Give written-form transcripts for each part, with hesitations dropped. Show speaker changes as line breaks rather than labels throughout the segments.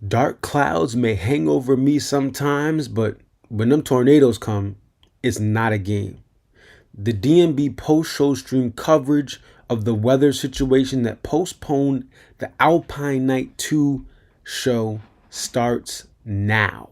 Dark clouds may hang over me sometimes, but when them tornadoes come, it's not a game. The DMB post-show stream coverage of the weather situation that postponed the Alpine Night 2 show starts now.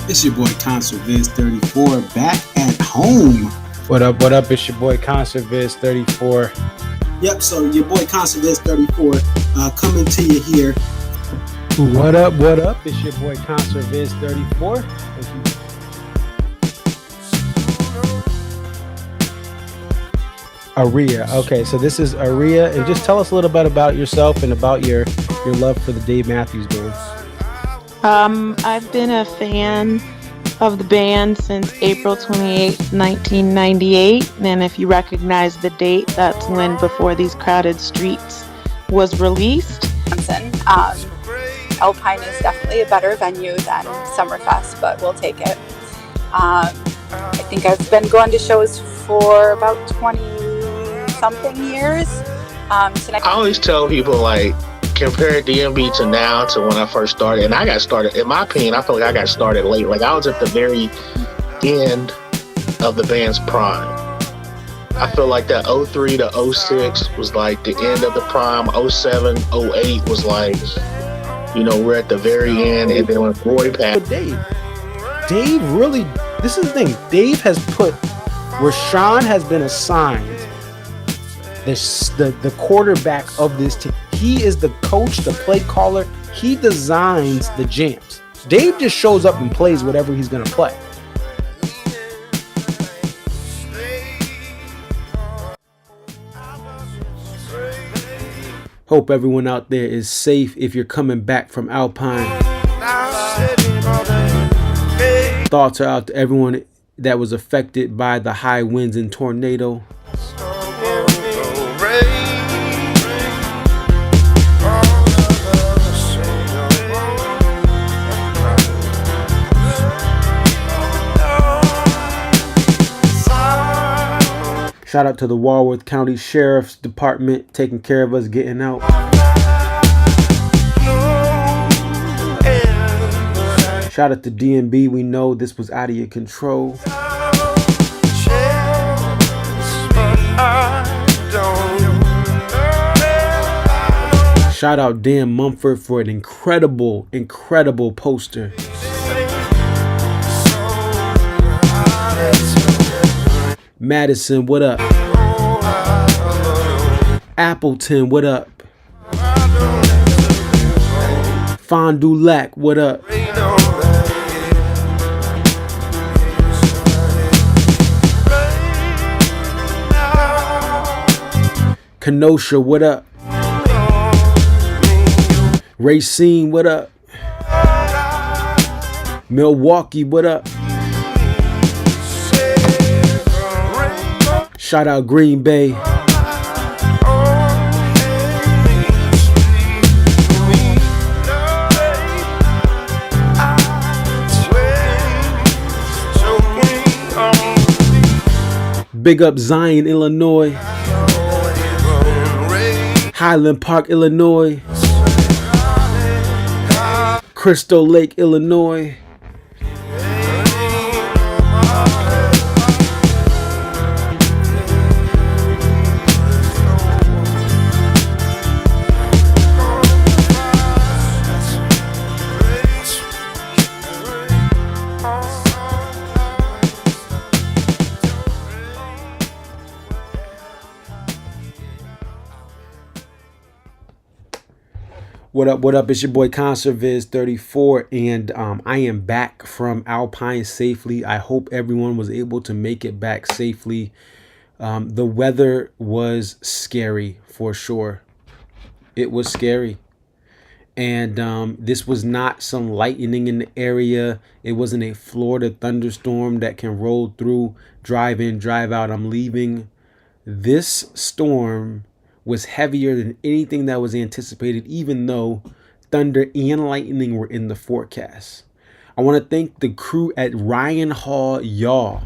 It's your boy Concert Viz 34 back at home.
What up? What up? It's your boy Concert Viz 34.
Yep, so your boy Concert Viz 34 coming to you here.
What up? What up? It's your boy Concert Viz 34. Aria. Okay, so this is Aria, and just tell us a little bit about yourself and about your love for the Dave Matthews Band.
I've been a fan of the band since April 28, 1998, and if you recognize the date, that's when Before These Crowded Streets was released.
Alpine is definitely a better venue than Summerfest, but we'll take it. I think I've been going to shows for about 20-something years.
I always tell people, like, compare DMB to now to when I first started. And I got started, in my opinion, I feel like I got started late. Like, I was at the very end of the band's prime. I feel like that 03 to 06 was like the end of the prime. 07, 08 was like, you know, we're at the very end. And then when Roy passed.
But Dave really, this is the thing. Dave has put, Rashawn has been assigned the quarterback of this team. He is the coach, the play caller. He designs the jams. Dave just shows up and plays whatever he's going to play.
Hope everyone out there is safe if you're coming back from Alpine. Thoughts are out to everyone that was affected by the high winds and tornado. Shout out to the Walworth County Sheriff's Department taking care of us getting out. Shout out to DMB. We know this was out of your control. Shout out Dan Mumford for an incredible poster. Madison, what up? Appleton, what up? Fond du Lac, what up? Kenosha, what up? Racine, what up? Milwaukee, what up? Shout out Green Bay. Big up Zion, Illinois. Highland Park, Illinois. Crystal Lake, Illinois. What up, what up? It's your boy Concert Viz 34, and I am back from Alpine safely. I hope everyone was able to make it back safely. The weather was scary for sure. It was scary. And this was not some lightning in the area. It wasn't a Florida thunderstorm that can roll through, drive in, drive out, I'm leaving. This storm was heavier than anything that was anticipated, even though thunder and lightning were in the forecast. I want to thank the crew at Ryan Hall Yaw.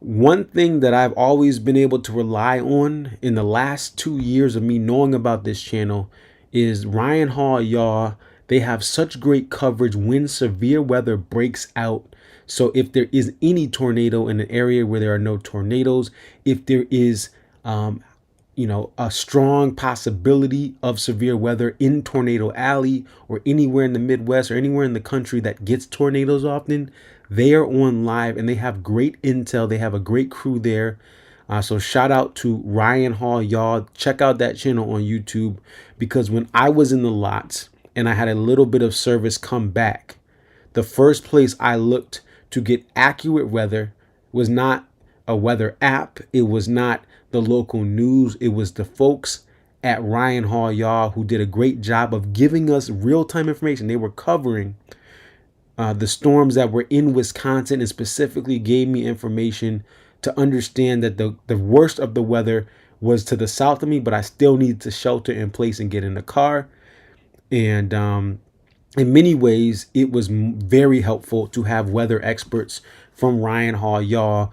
One thing that I've always been able to rely on in the last 2 years of me knowing about this channel is Ryan Hall Yaw. They have such great coverage when severe weather breaks out. So if there is any tornado in an area where there are no tornadoes, if there is a strong possibility of severe weather in Tornado Alley or anywhere in the Midwest or anywhere in the country that gets tornadoes often, they are on live and they have great intel. They have a great crew there. So shout out to Ryan Hall, y'all. Check out that channel on YouTube, because when I was in the lots and I had a little bit of service come back, the first place I looked to get accurate weather was not a weather app. It was not the local news. It was the folks at Ryan Hall, y'all, who did a great job of giving us real-time information. They were covering the storms that were in Wisconsin, and specifically gave me information to understand that the worst of the weather was to the south of me, but I still needed to shelter in place and get in the car. And in many ways, it was very helpful to have weather experts from Ryan Hall, y'all,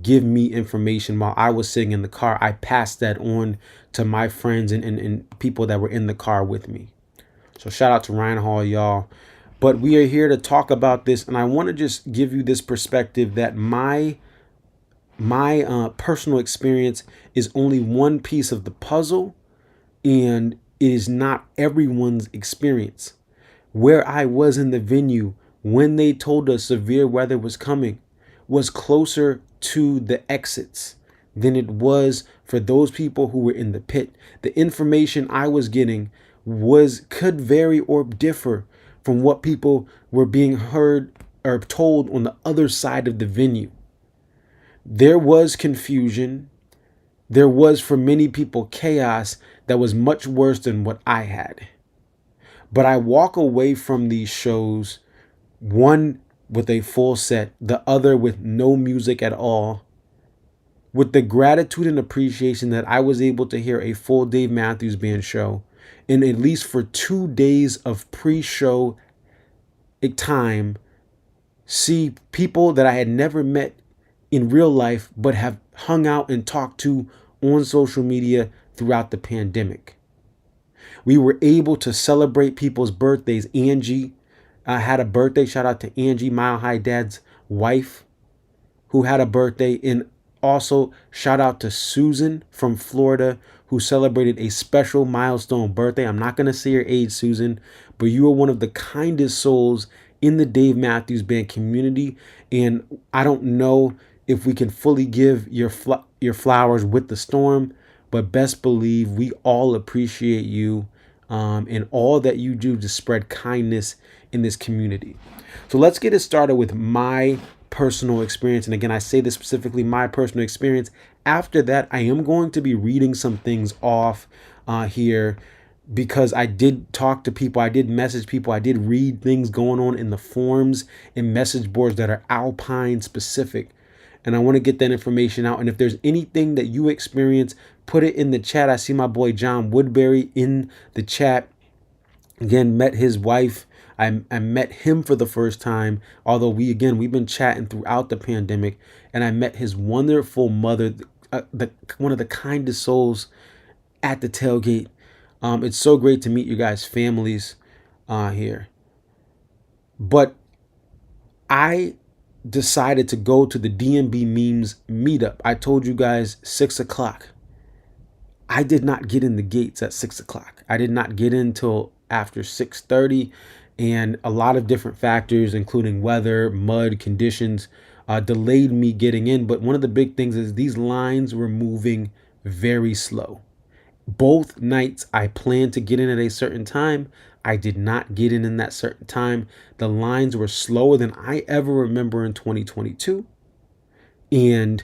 give me information while I was sitting in the car. I passed that on to my friends and people that were in the car with me. So shout out to Ryan Hall, y'all. But we are here to talk about this, and I want to just give you this perspective that my personal experience is only one piece of the puzzle, and it is not everyone's experience. Where I was in the venue when they told us severe weather was coming was closer to the exits than it was for those people who were in the pit. The information I was getting could vary or differ from what people were being heard or told on the other side of the venue. There was confusion. There was, for many people, chaos that was much worse than what I had. But I walk away from these shows, one with a full set, the other with no music at all, with the gratitude and appreciation that I was able to hear a full Dave Matthews Band show, and at least for 2 days of pre-show time, see people that I had never met in real life but have hung out and talked to on social media throughout the pandemic. We were able to celebrate people's birthdays. Angie had a birthday. Shout out to Angie, Mile High Dad's wife, who had a birthday. And also shout out to Susan from Florida, who celebrated a special milestone birthday. I'm not going to say your age, Susan, but you are one of the kindest souls in the Dave Matthews Band community. And I don't know if we can fully give your flowers with the storm, but best believe we all appreciate you and all that you do to spread kindness in this community. So let's get it started with my personal experience. And again, I say this specifically, my personal experience. After that, I am going to be reading some things off here, because I did talk to people, I did message people, I did read things going on in the forums and message boards that are Alpine specific. And I want to get that information out. And if there's anything that you experience, put it in the chat. I see my boy John Woodbury in the chat. Again, met his wife. I met him for the first time, although we've been chatting throughout the pandemic. And I met his wonderful mother, one of the kindest souls at the tailgate. It's so great to meet you guys' families here. But I decided to go to the DMB memes meetup. I told you guys 6 o'clock. I did not get in the gates at 6 o'clock. I did not get in till after 6:30, and a lot of different factors, including weather, mud conditions, delayed me getting in. But one of the big things is these lines were moving very slow. Both nights I planned to get in at a certain time. I did not get in that certain time. The lines were slower than I ever remember in 2022. And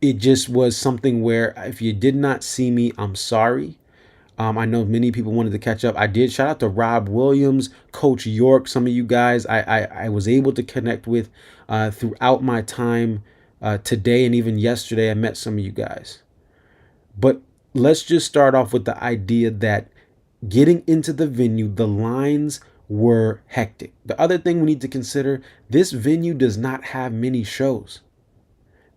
it just was something where if you did not see me, I'm sorry. I know many people wanted to catch up. I did. Shout out to Rob Williams, Coach York. Some of you guys I was able to connect with throughout my time today, and even yesterday I met some of you guys. But let's just start off with the idea that getting into the venue, the lines were hectic. The other thing we need to consider, this venue does not have many shows.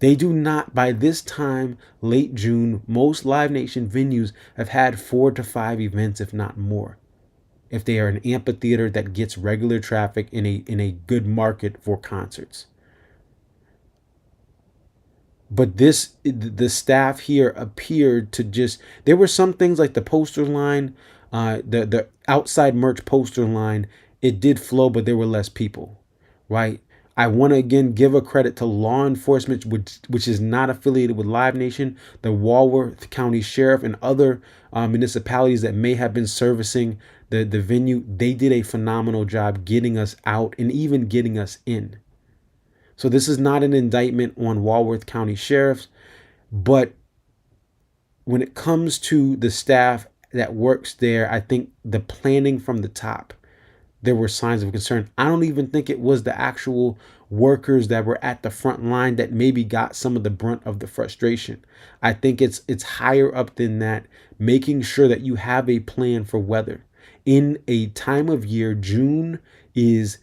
They do not. By this time, late June, most Live Nation venues have had 4 to 5 events, if not more, if they are an amphitheater that gets regular traffic in a good market for concerts. But the staff here appeared to just, there were some things like the poster line, the outside merch poster line, it did flow, but there were less people, right? I want to again give a credit to law enforcement, which is not affiliated with Live Nation, the Walworth County Sheriff, and other municipalities that may have been servicing the venue. They did a phenomenal job getting us out and even getting us in. So this is not an indictment on Walworth County sheriffs, but when it comes to the staff that works there, I think the planning from the top, there were signs of concern. I don't even think it was the actual workers that were at the front line that maybe got some of the brunt of the frustration. I think it's higher up than that, making sure that you have a plan for weather. In a time of year, June is,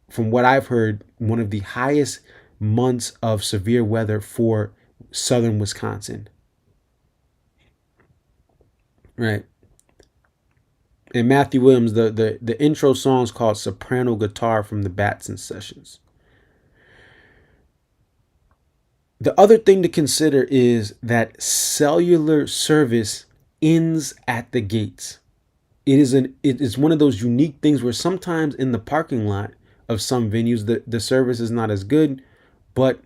from what I've heard, one of the highest months of severe weather for southern Wisconsin. Right. And Matthew Williams, the intro song is called Soprano Guitar from the Batson Sessions. The other thing to consider is that cellular service ends at the gates. It is one of those unique things where sometimes in the parking lot of some venues the service is not as good, but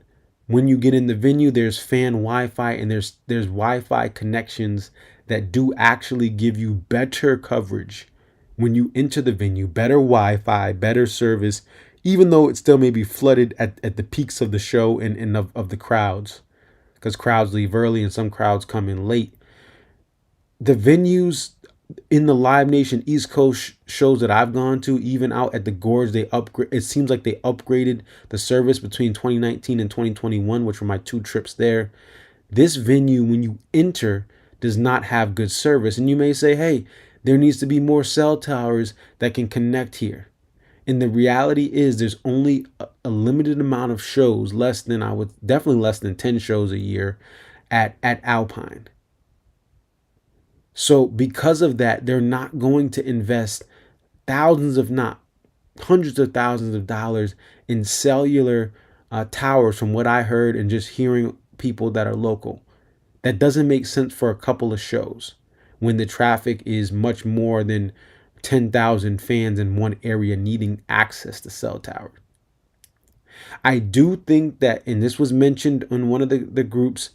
when you get in the venue, there's fan Wi-Fi, and there's Wi-Fi connections that do actually give you better coverage when you enter the venue, better Wi-Fi, better service, even though it still may be flooded at the peaks of the show and of the crowds, because crowds leave early and some crowds come in late. The venues in the Live Nation East Coast shows that I've gone to, even out at the Gorge, they upgrade. It seems like they upgraded the service between 2019 and 2021, which were my 2 trips there. This venue, when you enter, does not have good service. And you may say, hey, there needs to be more cell towers that can connect here. And the reality is there's only a limited amount of shows, definitely less than 10 shows a year at Alpine. So because of that, they're not going to invest thousands, if not hundreds of thousands of dollars in cellular towers, from what I heard and just hearing people that are local. That doesn't make sense for a couple of shows when the traffic is much more than 10,000 fans in one area needing access to cell towers. I do think that, and this was mentioned in one of the groups,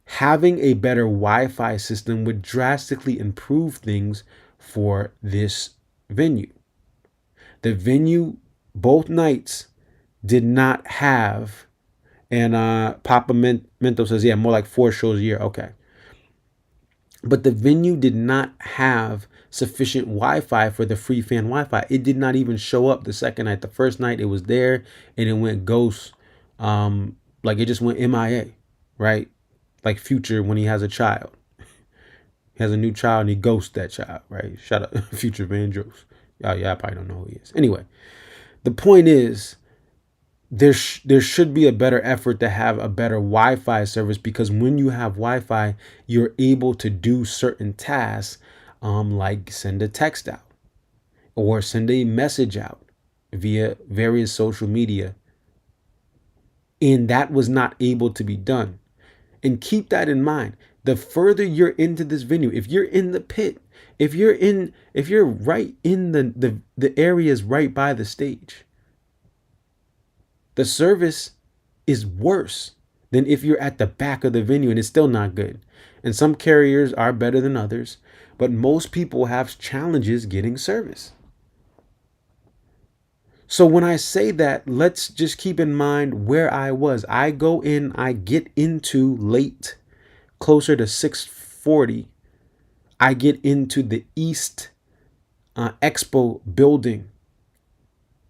having a better Wi-Fi system would drastically improve things for this venue. The venue both nights did not have, and Papa Mento says, yeah, more like 4 shows a year. Okay. But the venue did not have sufficient Wi-Fi for the free fan Wi-Fi. It did not even show up the second night. The first night it was there and it went ghost. Like it just went MIA, right? Like Future when he has a child. He has a new child and he ghosts that child, right? Shout out Future Vandross. Oh yeah, I probably don't know who he is. Anyway, the point is there should be a better effort to have a better Wi-Fi service, because when you have Wi-Fi, you're able to do certain tasks, like send a text out or send a message out via various social media. And that was not able to be done. And keep that in mind. The further you're into this venue, if you're in the pit, if you're right in the areas right by the stage, the service is worse than if you're at the back of the venue, and it's still not good. And some carriers are better than others, but most people have challenges getting service. So when I say that, let's just keep in mind where I was. I get into late, closer to 6:40. I get into the East Expo building.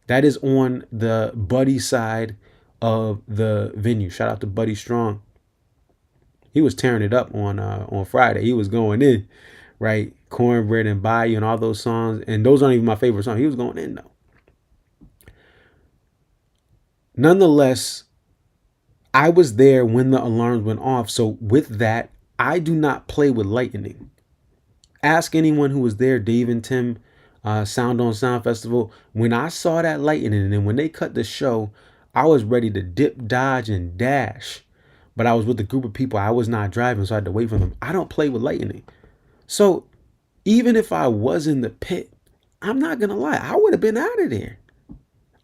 That is on the Buddy side of the venue. Shout out to Buddy Strong. He was tearing it up on Friday. He was going in, right? Cornbread and Bayou and all those songs. And those aren't even my favorite songs. He was going in though. Nonetheless, I was there when the alarms went off. So with that, I do not play with lightning. Ask anyone who was there, Dave and Tim, Sound on Sound Festival. When I saw that lightning and then when they cut the show, I was ready to dip, dodge, and dash. but I was with a group of people. I was not driving, so I had to wait for them. I don't play with lightning. So even if I was in the pit, I'm not going to lie, I would have been out of there.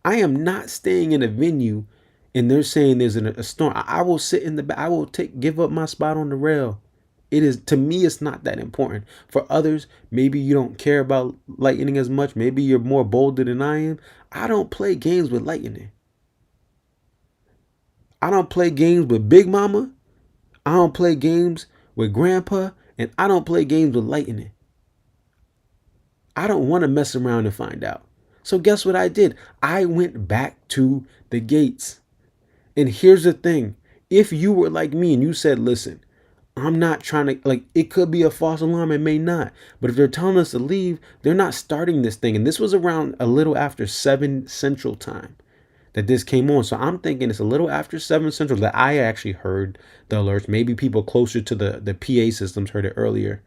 I am not staying in a venue and they're saying there's a storm. I will sit in the back. I will give up my spot on the rail. It is, to me, it's not that important. For others, maybe you don't care about lightning as much. Maybe you're more bolder than I am. I don't play games with lightning. I don't play games with Big Mama. I don't play games with Grandpa. And I don't play games with lightning. I don't want to mess around and find out. So guess what I did? I went back to the gates. And here's the thing. If you were like me and you said, listen, I'm not trying to, like, it could be a false alarm, it may not. But if they're telling us to leave, they're not starting this thing. And this was around a little after 7 Central Time that this came on. So I'm thinking it's a little after 7 Central that I actually heard the alerts. Maybe people closer to the PA systems heard it earlier.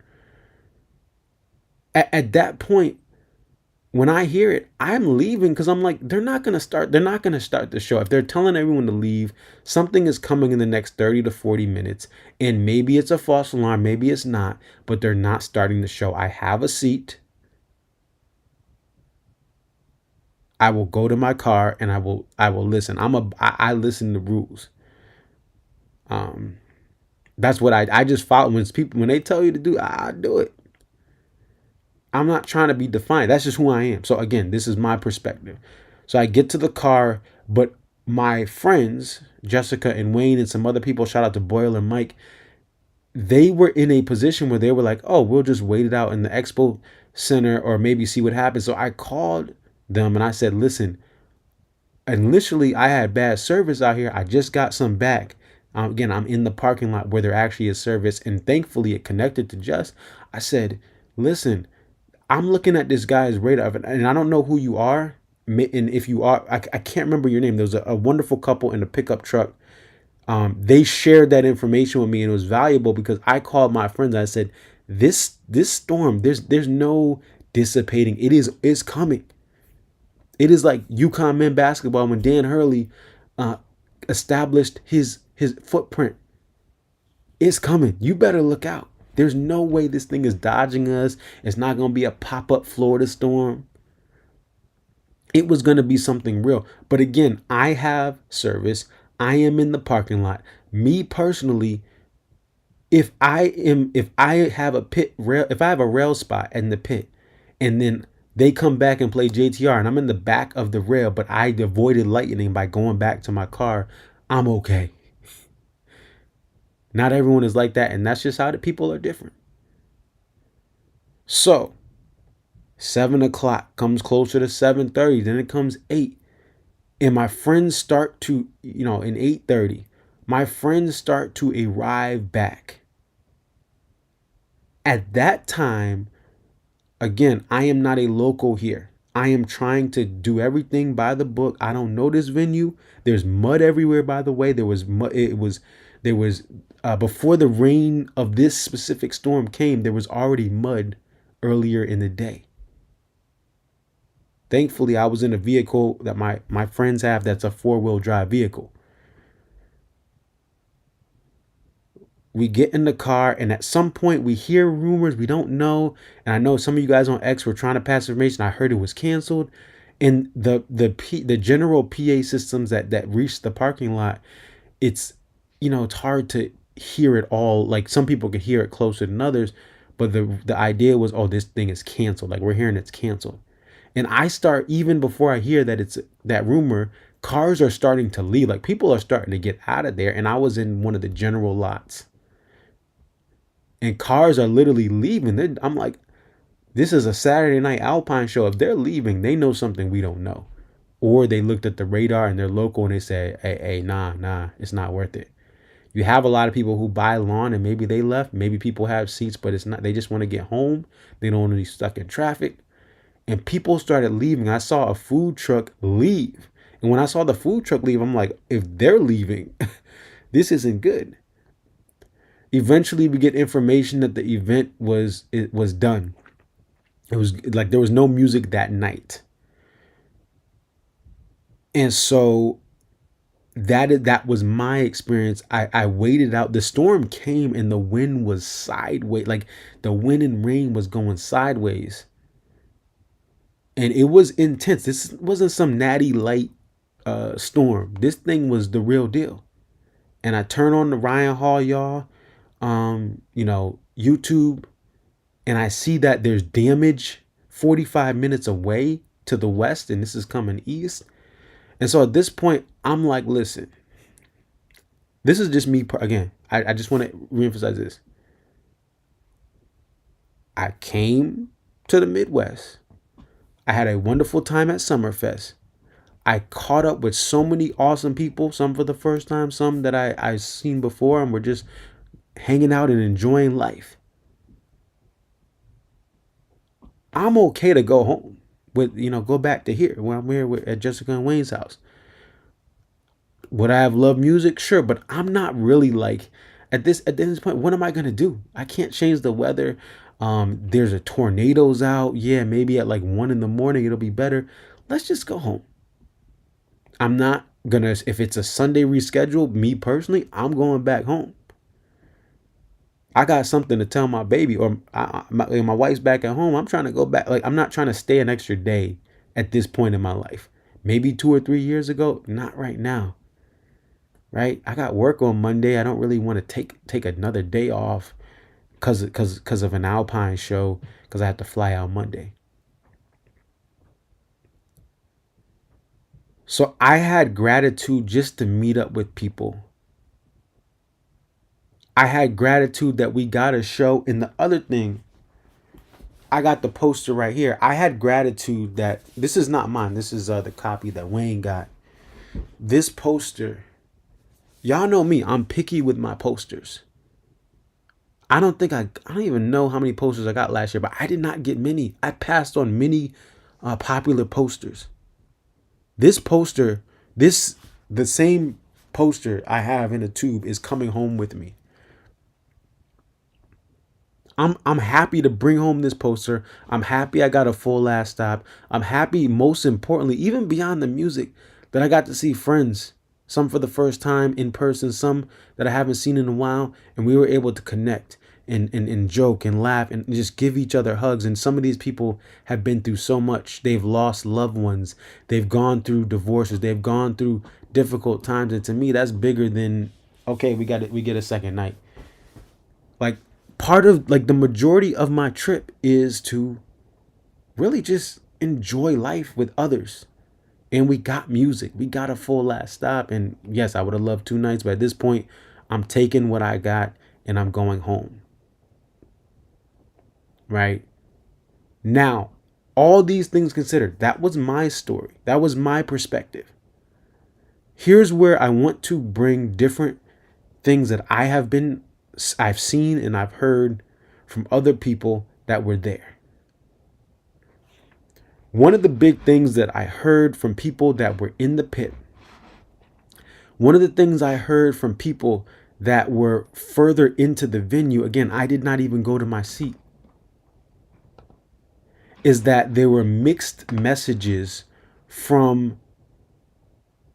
At that point, when I hear it, I'm leaving because I'm like, they're not going to start the show. If they're telling everyone to leave, something is coming in the next 30 to 40 minutes. And maybe it's a false alarm, maybe it's not, but they're not starting the show. I have a seat. I will go to my car and I will listen. I listen to rules. That's what I just follow. When they tell you to do, I do it. I'm not trying to be defiant. That's just who I am. So again, this is my perspective. So I get to the car, but my friends, Jessica and Wayne and some other people, shout out to Boyle and Mike, they were in a position where they were like, oh, we'll just wait it out in the expo center or maybe see what happens. So I called them and I said, listen, initially I had bad service out here. I just got some back. Again, I'm in the parking lot where there actually is service, and thankfully it connected to Jess. I said, listen, I'm looking at this guy's radar, and I don't know who you are. And if you are, I can't remember your name. There was a wonderful couple in a pickup truck. They shared that information with me, and it was valuable because I called my friends. I said, this storm, there's no dissipating. It's coming. It is like UConn men basketball when Dan Hurley established his footprint. It's coming. You better look out. There's no way this thing is dodging us. It's not going to be a pop-up Florida storm. It was going to be something real. But again, I have service. I am in the parking lot. Me personally, if I have a rail spot in the pit, and then they come back and play JTR and I'm in the back of the rail, but I avoided lightning by going back to my car, I'm okay. Not everyone is like that, and that's just how the people are different. So 7 o'clock comes closer to 7:30, then it comes 8. And my friends start to, in 8:30, my friends start to arrive back. At that time, again, I am not a local here. I am trying to do everything by the book. I don't know this venue. There's mud everywhere, by the way. There was before the rain of this specific storm came, there was already mud earlier in the day. Thankfully, I was in a vehicle that my friends have that's a 4-wheel drive vehicle. We get in the car, and at some point we hear rumors. We don't know. And I know some of you guys on X were trying to pass information. I heard it was canceled. And the general PA systems that reached the parking lot, it's hard to hear it all. Like, some people could hear it closer than others. But the idea was, oh, this thing is canceled. Like, we're hearing it's canceled. And I start, even before I hear that it's that rumor, cars are starting to leave. Like, people are starting to get out of there. And I was in one of the general lots. And cars are literally leaving. I'm like, this is a Saturday night Alpine show. If they're leaving, they know something we don't know. Or they looked at the radar and they're local and they say, hey, nah, it's not worth it. You have a lot of people who buy lawn and maybe they left. Maybe people have seats, but it's not. They just want to get home. They don't want to be stuck in traffic. And people started leaving. I saw a food truck leave. And when I saw the food truck leave, I'm like, if they're leaving, this isn't good. Eventually, we get information that the event was done. It was like there was no music that night. And so that was my experience. I waited out. The storm came and the wind was sideways. Like the wind and rain was going sideways. And it was intense. This wasn't some natty light storm. This thing was the real deal. And I turn on the Ryan Hall, y'all, YouTube, and I see that there's damage 45 minutes away to the west, and this is coming east. And so at this point, I'm like, listen, this is just me. Again, I just want to reemphasize this. I came to the Midwest. I had a wonderful time at Summerfest. I caught up with so many awesome people, some for the first time, some that I've seen before, and we're just hanging out and enjoying life. I'm okay to go home go back to here when I'm here at Jessica and Wayne's house. Would I have loved music? Sure, but I'm not really like at this point. What am I gonna do? I can't change the weather. There's a tornadoes out. Yeah, maybe at like 1 a.m. it'll be better. Let's just go home. I'm not gonna, if it's a Sunday reschedule, me personally, I'm going back home. I got something to tell my baby, or my wife's back at home. I'm trying to go back. Like, I'm not trying to stay an extra day at this point in my life. Maybe 2 or 3 years ago, not right now. Right? I got work on Monday. I don't really want to take another day off because of an Alpine show, because I have to fly out Monday. So I had gratitude just to meet up with people. I had gratitude that we got a show. And the other thing, I got the poster right here. I had gratitude that this is not mine. This is the copy that Wayne got. This poster, y'all know me. I'm picky with my posters. I don't even know how many posters I got last year, but I did not get many. I passed on many popular posters. This poster, the same poster I have in a tube is coming home with me. I'm happy to bring home this poster. I'm happy I got a full last stop. I'm happy, most importantly, even beyond the music, that I got to see friends. Some for the first time in person, some that I haven't seen in a while, and we were able to connect and joke and laugh and just give each other hugs. And some of these people have been through so much. They've lost loved ones. They've gone through divorces. They've gone through difficult times. And to me, that's bigger than, okay, we get a second night. Like, part of, like, the majority of my trip is to really just enjoy life with others. And we got music. We got a full last stop. And yes, I would have loved 2 nights, but at this point, I'm taking what I got and I'm going home. Right? Now, all these things considered, that was my story. That was my perspective. Here's where I want to bring different things that I've seen and I've heard from other people that were there. One of the big things that I heard from people that were in the pit, one of the things I heard from people that were further into the venue, again, I did not even go to my seat, is that there were mixed messages from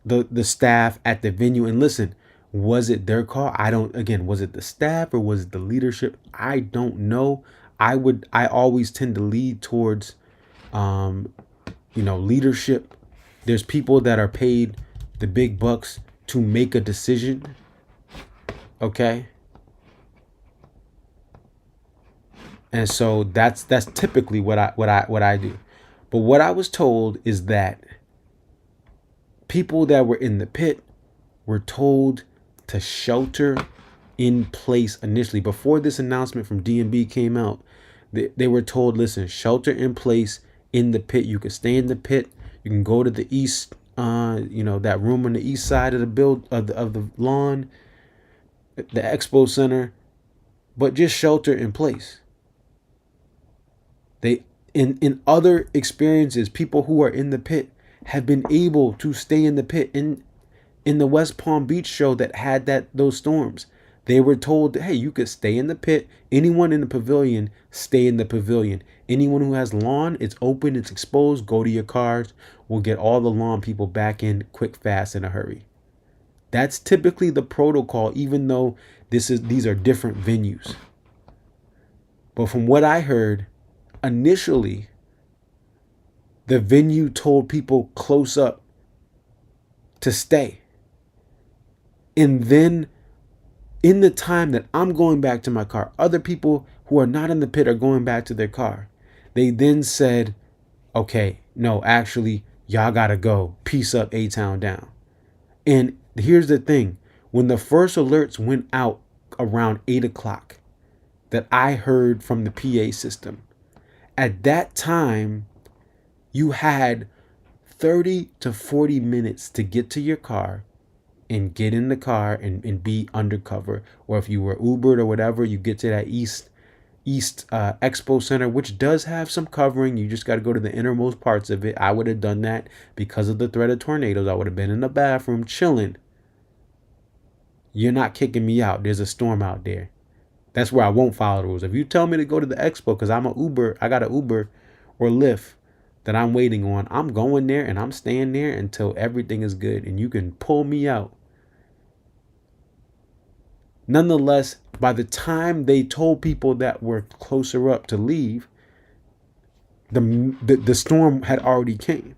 the staff at the venue. And listen, was it their call? Was it the staff or was it the leadership? I don't know. I always tend to lead towards, leadership. There's people that are paid the big bucks to make a decision. Okay. And so that's typically what I do. But what I was told is that people that were in the pit were told to shelter in place initially. Before this announcement from DMB came out, they were told, listen, shelter in place in the pit. You can stay in the pit. You can go to the east, that room on the east side of the lawn, the expo center, but just shelter in place. They, in other experiences, people who are in the pit have been able to stay in the pit. In the West Palm Beach show that had those storms, they were told, hey, you could stay in the pit. Anyone in the pavilion, stay in the pavilion. Anyone who has lawn, it's open, it's exposed, go to your cars. We'll get all the lawn people back in quick, fast, in a hurry. That's typically the protocol, even though these are different venues. But from what I heard, initially, the venue told people close up to stay. And then in the time that I'm going back to my car, other people who are not in the pit are going back to their car. They then said, okay, no, actually, y'all gotta go. Peace up, A-Town down. And here's the thing. When the first alerts went out around 8 o'clock that I heard from the PA system, at that time, you had 30 to 40 minutes to get to your car and get in the car and be undercover. Or if you were Ubered or whatever, you get to that East Expo Center, which does have some covering. You just got to go to the innermost parts of it. I would have done that because of the threat of tornadoes. I would have been in the bathroom chilling. You're not kicking me out. There's a storm out there. That's where I won't follow the rules. If you tell me to go to the expo because I got an Uber or Lyft that I'm waiting on, I'm going there and I'm staying there until everything is good and you can pull me out. Nonetheless, by the time they told people that were closer up to leave, the storm had already came.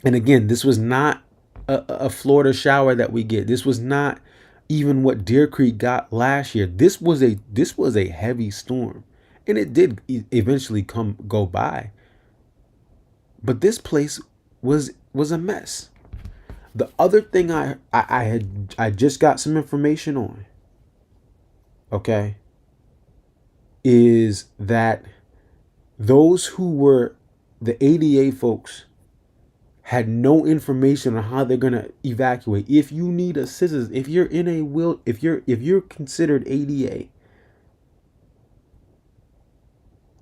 And again, this was not a Florida shower that we get. This was not even what Deer Creek got last year. This was a heavy storm, and it did eventually go by. But this place was a mess. The other thing I just got some information on, okay, is that those who were the ADA folks had no information on how they're gonna evacuate. If you need assistance, if you're in a if you're considered ADA,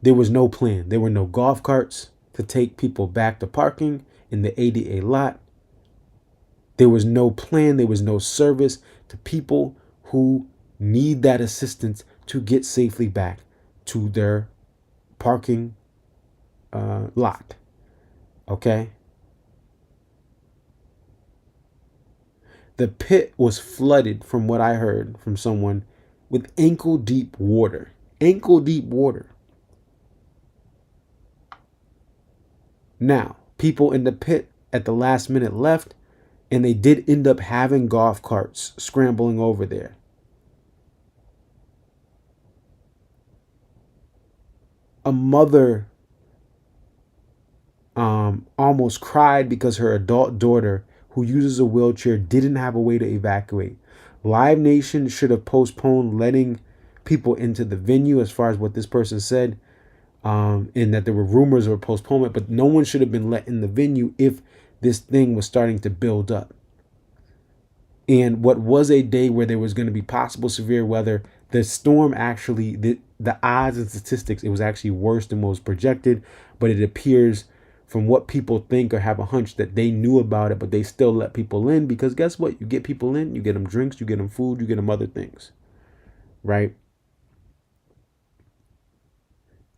there was no plan. There were no golf carts to take people back to parking in the ADA lot. There was no plan. There was no service to people who need that assistance to get safely back to their parking lot. Okay. The pit was flooded, from what I heard from someone, with ankle deep water. Ankle deep water. Now, people in the pit at the last minute left, and they did end up having golf carts scrambling over there. A mother almost cried because her adult daughter, who uses a wheelchair, didn't have a way to evacuate. Live Nation should have postponed letting people into the venue, as far as what this person said, and that there were rumors of a postponement, but no one should have been let in the venue if this thing was starting to build up. And what was a day where there was going to be possible severe weather, the storm actually, the odds and statistics, it was actually worse than what was projected, but it appears from what people think or have a hunch that they knew about it, but they still let people in, because guess what? You get people in, you get them drinks, you get them food, you get them other things, right?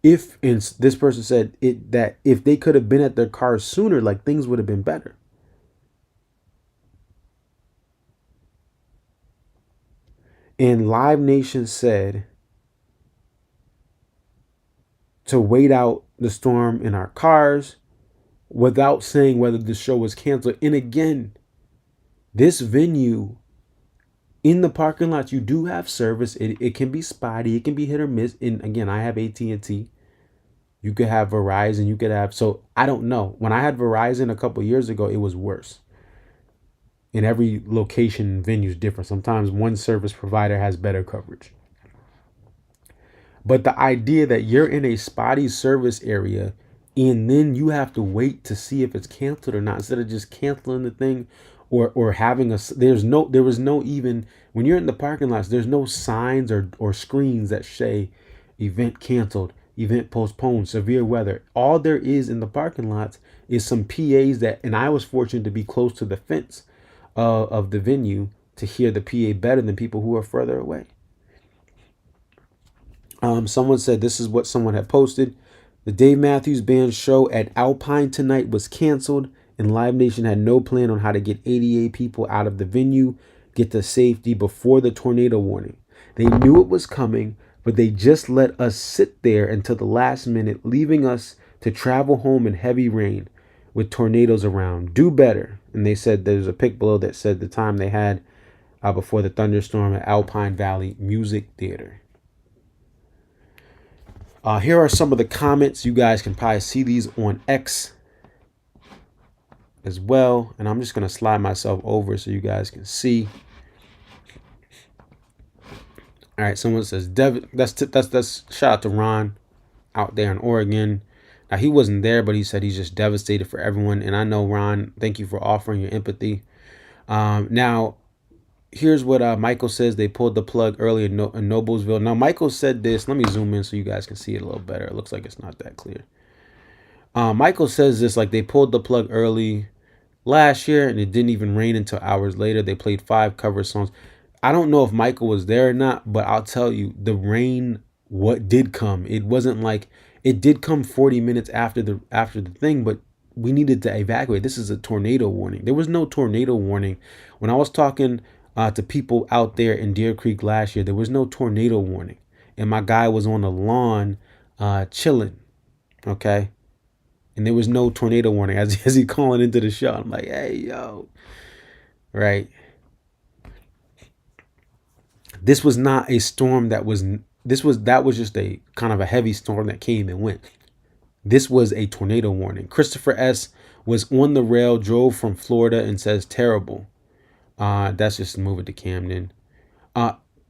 And this person said that if they could have been at their cars sooner, like, things would have been better. And Live Nation said to wait out the storm in our cars without saying whether the show was canceled. And again, this venue, in the parking lots, you do have service. It can be spotty. It can be hit or miss. And again, I have AT&T. You could have Verizon. You could have, so I don't know. When I had Verizon a couple years ago, it was worse. In every location, venue is different. Sometimes one service provider has better coverage. But the idea that you're in a spotty service area and then you have to wait to see if it's canceled or not, instead of just canceling the thing, or having there was no, even when you're in the parking lots, there's no signs or screens that say event canceled, event postponed, severe weather. All there is in the parking lots is some PAs and I was fortunate to be close to the fence of the venue to hear the PA better than people who are further away. Someone said, this is what someone had posted: the Dave Matthews Band show at Alpine tonight was canceled and Live Nation had no plan on how to get 88 people out of the venue, get to safety before the tornado warning. They knew it was coming, but they just let us sit there until the last minute, leaving us to travel home in heavy rain with tornadoes around. Do better. And they said there's a pic below that said the time they had before the thunderstorm at Alpine Valley Music Theater. Here are some of the comments. You guys can probably see these on X as well. And I'm just going to slide myself over so you guys can see. All right, someone says, that's shout out to Ron out there in Oregon. Now, he wasn't there, but he said he's just devastated for everyone. And I know, Ron, thank you for offering your empathy. Now, here's what Michael says. They pulled the plug early in Noblesville. Now, Michael said this. Let me zoom in so you guys can see it a little better. It looks like it's not that clear. Michael says this, like they pulled the plug early last year and it didn't even rain until hours later. They played 5 cover songs. I don't know if Michael was there or not, but I'll tell you, the rain, what did come. It wasn't like, it did come 40 minutes after the thing, but we needed to evacuate. This is a tornado warning. There was no tornado warning. When I was talking to people out there in Deer Creek last year, there was no tornado warning. And my guy was on the lawn chilling, okay? And there was no tornado warning as he calling into the show. I'm like, hey, yo, right? This was not a storm that was just a kind of a heavy storm that came and went. This was a tornado warning. Christopher S. was on the rail, drove from Florida, and says terrible. That's just move it to Camden.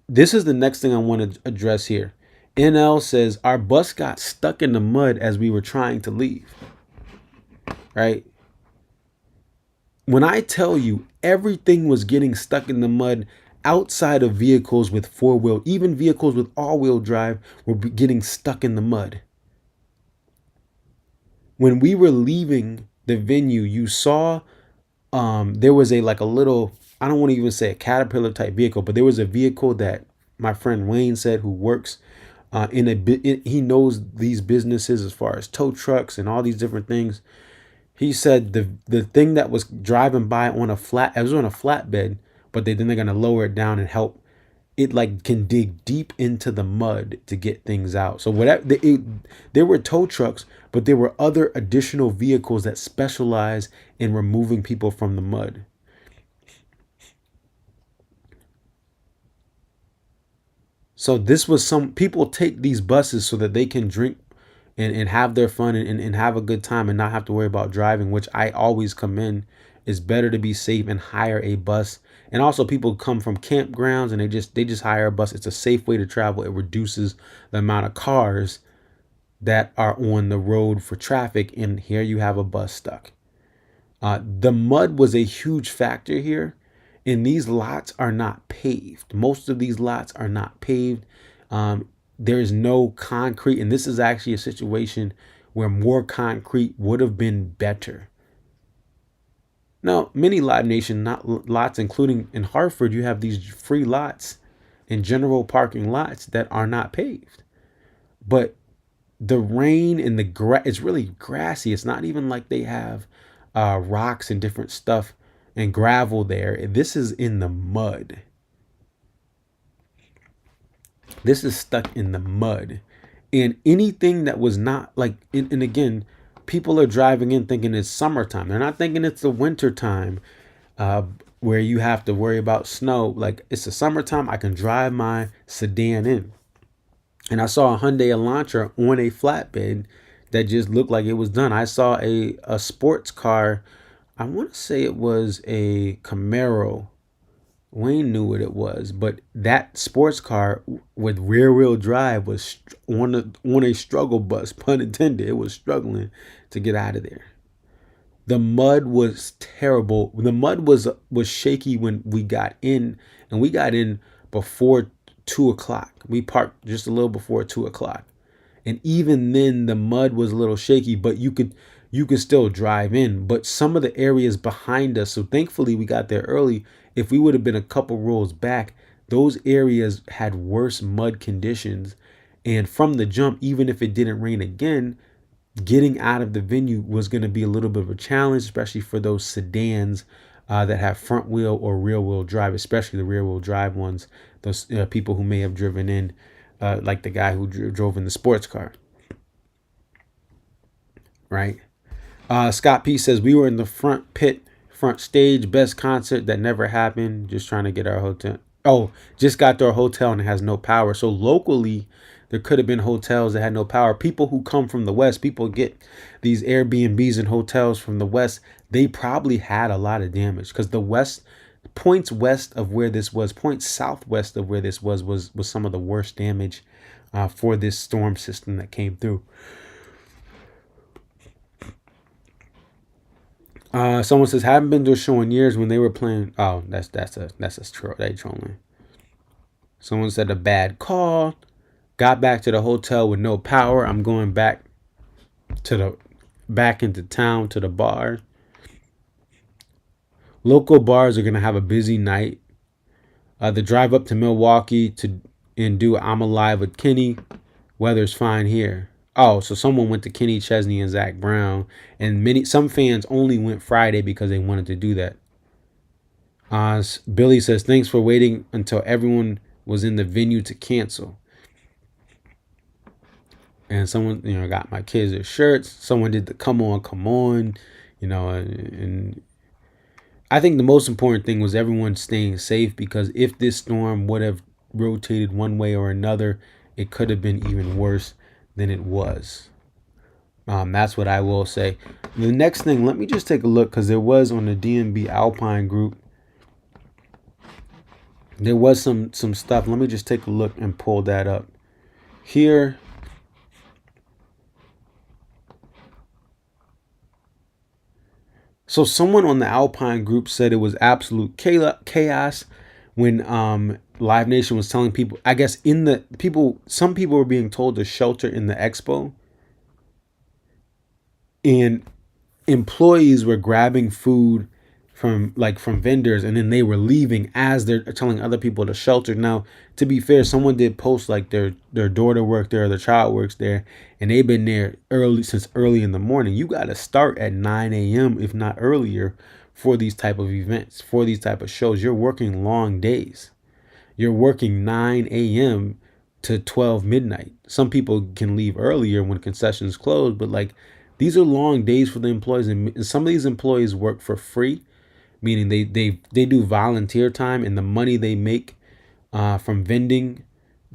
This is the next thing I want to address here. NL says our bus got stuck in the mud as we were trying to leave. Right? When I tell you everything was getting stuck in the mud outside of vehicles with 4-wheel, even vehicles with all-wheel drive were getting stuck in the mud. When we were leaving the venue, you saw there was a little, I don't want to even say a Caterpillar type vehicle, but there was a vehicle that my friend Wayne said who works he knows these businesses as far as tow trucks and all these different things. He said the thing that was driving by on it was on a flatbed, but they're going to lower it down and help it can dig deep into the mud to get things out. So there were tow trucks, but there were other additional vehicles that specialize in removing people from the mud. So this was some people take these buses so that they can drink and have their fun and have a good time and not have to worry about driving, which I always commend. It's better to be safe and hire a bus. And also people come from campgrounds and they just hire a bus. It's a safe way to travel. It reduces the amount of cars that are on the road for traffic. And here you have a bus stuck. The mud was a huge factor here. And these lots are not paved. Most of these lots are not paved. There is no concrete. And this is actually a situation where more concrete would have been better. Now, many Live Nation lots, including in Hartford, you have these free lots and general parking lots that are not paved. But the rain and the grass, it's really grassy. It's not even like they have rocks and different stuff and gravel there. This is in the mud. This is stuck in the mud. And anything that was not and again, people are driving in thinking it's summertime. They're not thinking it's the winter time where you have to worry about snow. Like it's the summertime, I can drive my sedan in. And I saw a Hyundai Elantra on a flatbed that just looked like it was done. I saw a sports car. I want to say it was a Camaro. Wayne knew what it was, but that sports car with rear wheel drive was on a struggle bus, pun intended. It was struggling to get out of there. The mud was terrible. The mud was shaky when we got in, and we got in before 2:00. We parked just a little before 2:00. And even then the mud was a little shaky, but you could still drive in. But some of the areas behind us, so thankfully we got there early. If we would have been a couple rows back, those areas had worse mud conditions. And from the jump, even if it didn't rain again, getting out of the venue was going to be a little bit of a challenge, especially for those sedans that have front wheel or rear wheel drive, especially the rear wheel drive ones. Those people who may have driven in, like the guy who drove in the sports car, right? Scott P says we were in the front pit, front stage, best concert that never happened. Just trying to get our hotel. Oh, just got to our hotel and it has no power. So locally, there could have been hotels that had no power. People who come from the West, people get these Airbnbs and hotels from the West. They probably had a lot of damage because the West, points west of where this was, points southwest of where this was some of the worst damage for this storm system that came through. Someone says haven't been to a show in years when they were playing. Oh, that's they trolling. Someone said a bad call. Got back to the hotel with no power. I'm going back into town to the bar. Local bars are gonna have a busy night. The drive up to Milwaukee and do I'm Alive with Kenny. Weather's fine here. Oh, so someone went to Kenny Chesney and Zach Brown, and some fans only went Friday because they wanted to do that. Billy says thanks for waiting until everyone was in the venue to cancel. And someone, got my kids their shirts. Someone did the come on, and I think the most important thing was everyone staying safe, because if this storm would have rotated one way or another, it could have been even worse than it was. That's what I will say. The next thing, let me just take a look, because there was on the DMB Alpine group, there was some stuff. Let me just take a look and pull that up here. So someone on the Alpine group said it was absolute chaos when Live Nation was telling people, I guess some people were being told to shelter in the expo, and employees were grabbing food from vendors, and then they were leaving as they're telling other people to shelter. Now, to be fair, someone did post like their daughter worked there, or their child works there, and they've been there since early in the morning. You got to start at 9 a.m. if not earlier for these type of events, for these type of shows. You're working long days. You're working 9 a.m. to 12 midnight. Some people can leave earlier when concessions close, but these are long days for the employees, and some of these employees work for free, meaning they do volunteer time, and the money they make from vending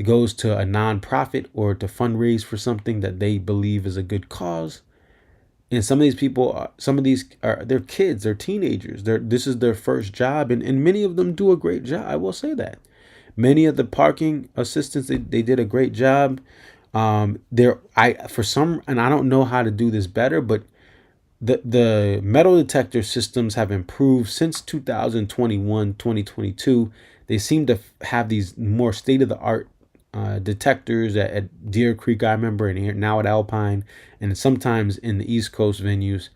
goes to a nonprofit or to fundraise for something that they believe is a good cause. And some of these people, they're kids, they're teenagers. This is their first job, and many of them do a great job. I will say that. Many of the parking assistants, they did a great job. And I don't know how to do this better, but the metal detector systems have improved since 2021, 2022. They seem to have these more state-of-the-art detectors at Deer Creek, I remember, and now at Alpine, and sometimes in the East Coast venues,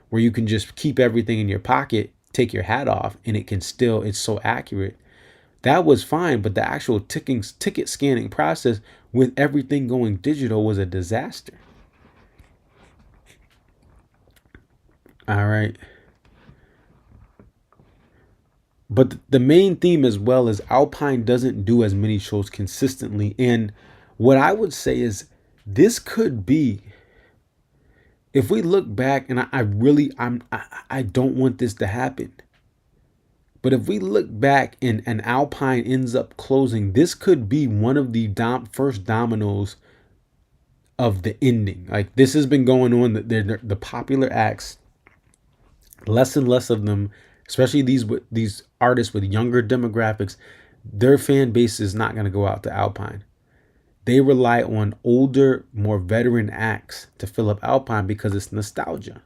where you can just keep everything in your pocket, take your hat off, and it's so accurate. That was fine, but the actual ticket scanning process with everything going digital was a disaster. All right. But the main theme as well is Alpine doesn't do as many shows consistently. And what I would say is this could be, if we look back, and I don't want this to happen, but if we look back and Alpine ends up closing, this could be one of the first dominoes of the ending. This has been going on, the popular acts, less and less of them, especially these artists with younger demographics, their fan base is not going to go out to Alpine. They rely on older, more veteran acts to fill up Alpine because it's nostalgia.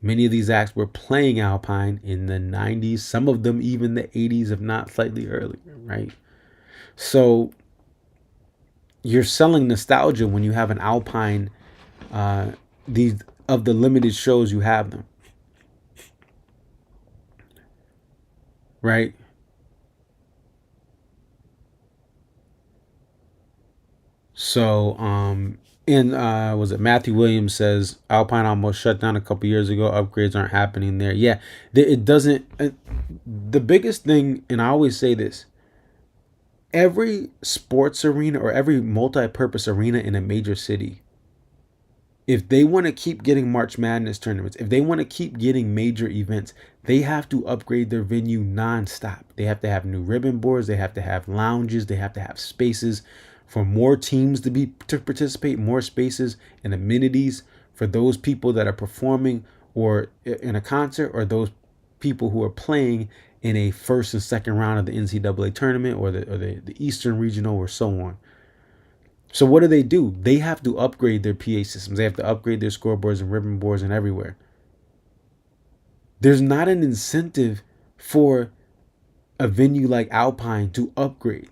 Many of these acts were playing Alpine in the 90s, some of them even the 80s, if not slightly earlier, right? So you're selling nostalgia when you have an Alpine, these of the limited shows you have them. Right? So, in was it Matthew Williams says Alpine almost shut down a couple years ago. Upgrades aren't happening there. Yeah, it doesn't. The biggest thing, and I always say this: every sports arena or every multi-purpose arena in a major city, if they want to keep getting March Madness tournaments, if they want to keep getting major events, they have to upgrade their venue nonstop. They have to have new ribbon boards. They have to have lounges. They have to have spaces for more teams to participate, more spaces and amenities for those people that are performing or in a concert, or those people who are playing in a first and second round of the NCAA tournament, or the Eastern Regional, or so on. So what do? They have to upgrade their PA systems. They have to upgrade their scoreboards and ribbon boards and everywhere. There's not an incentive for a venue like Alpine to upgrade.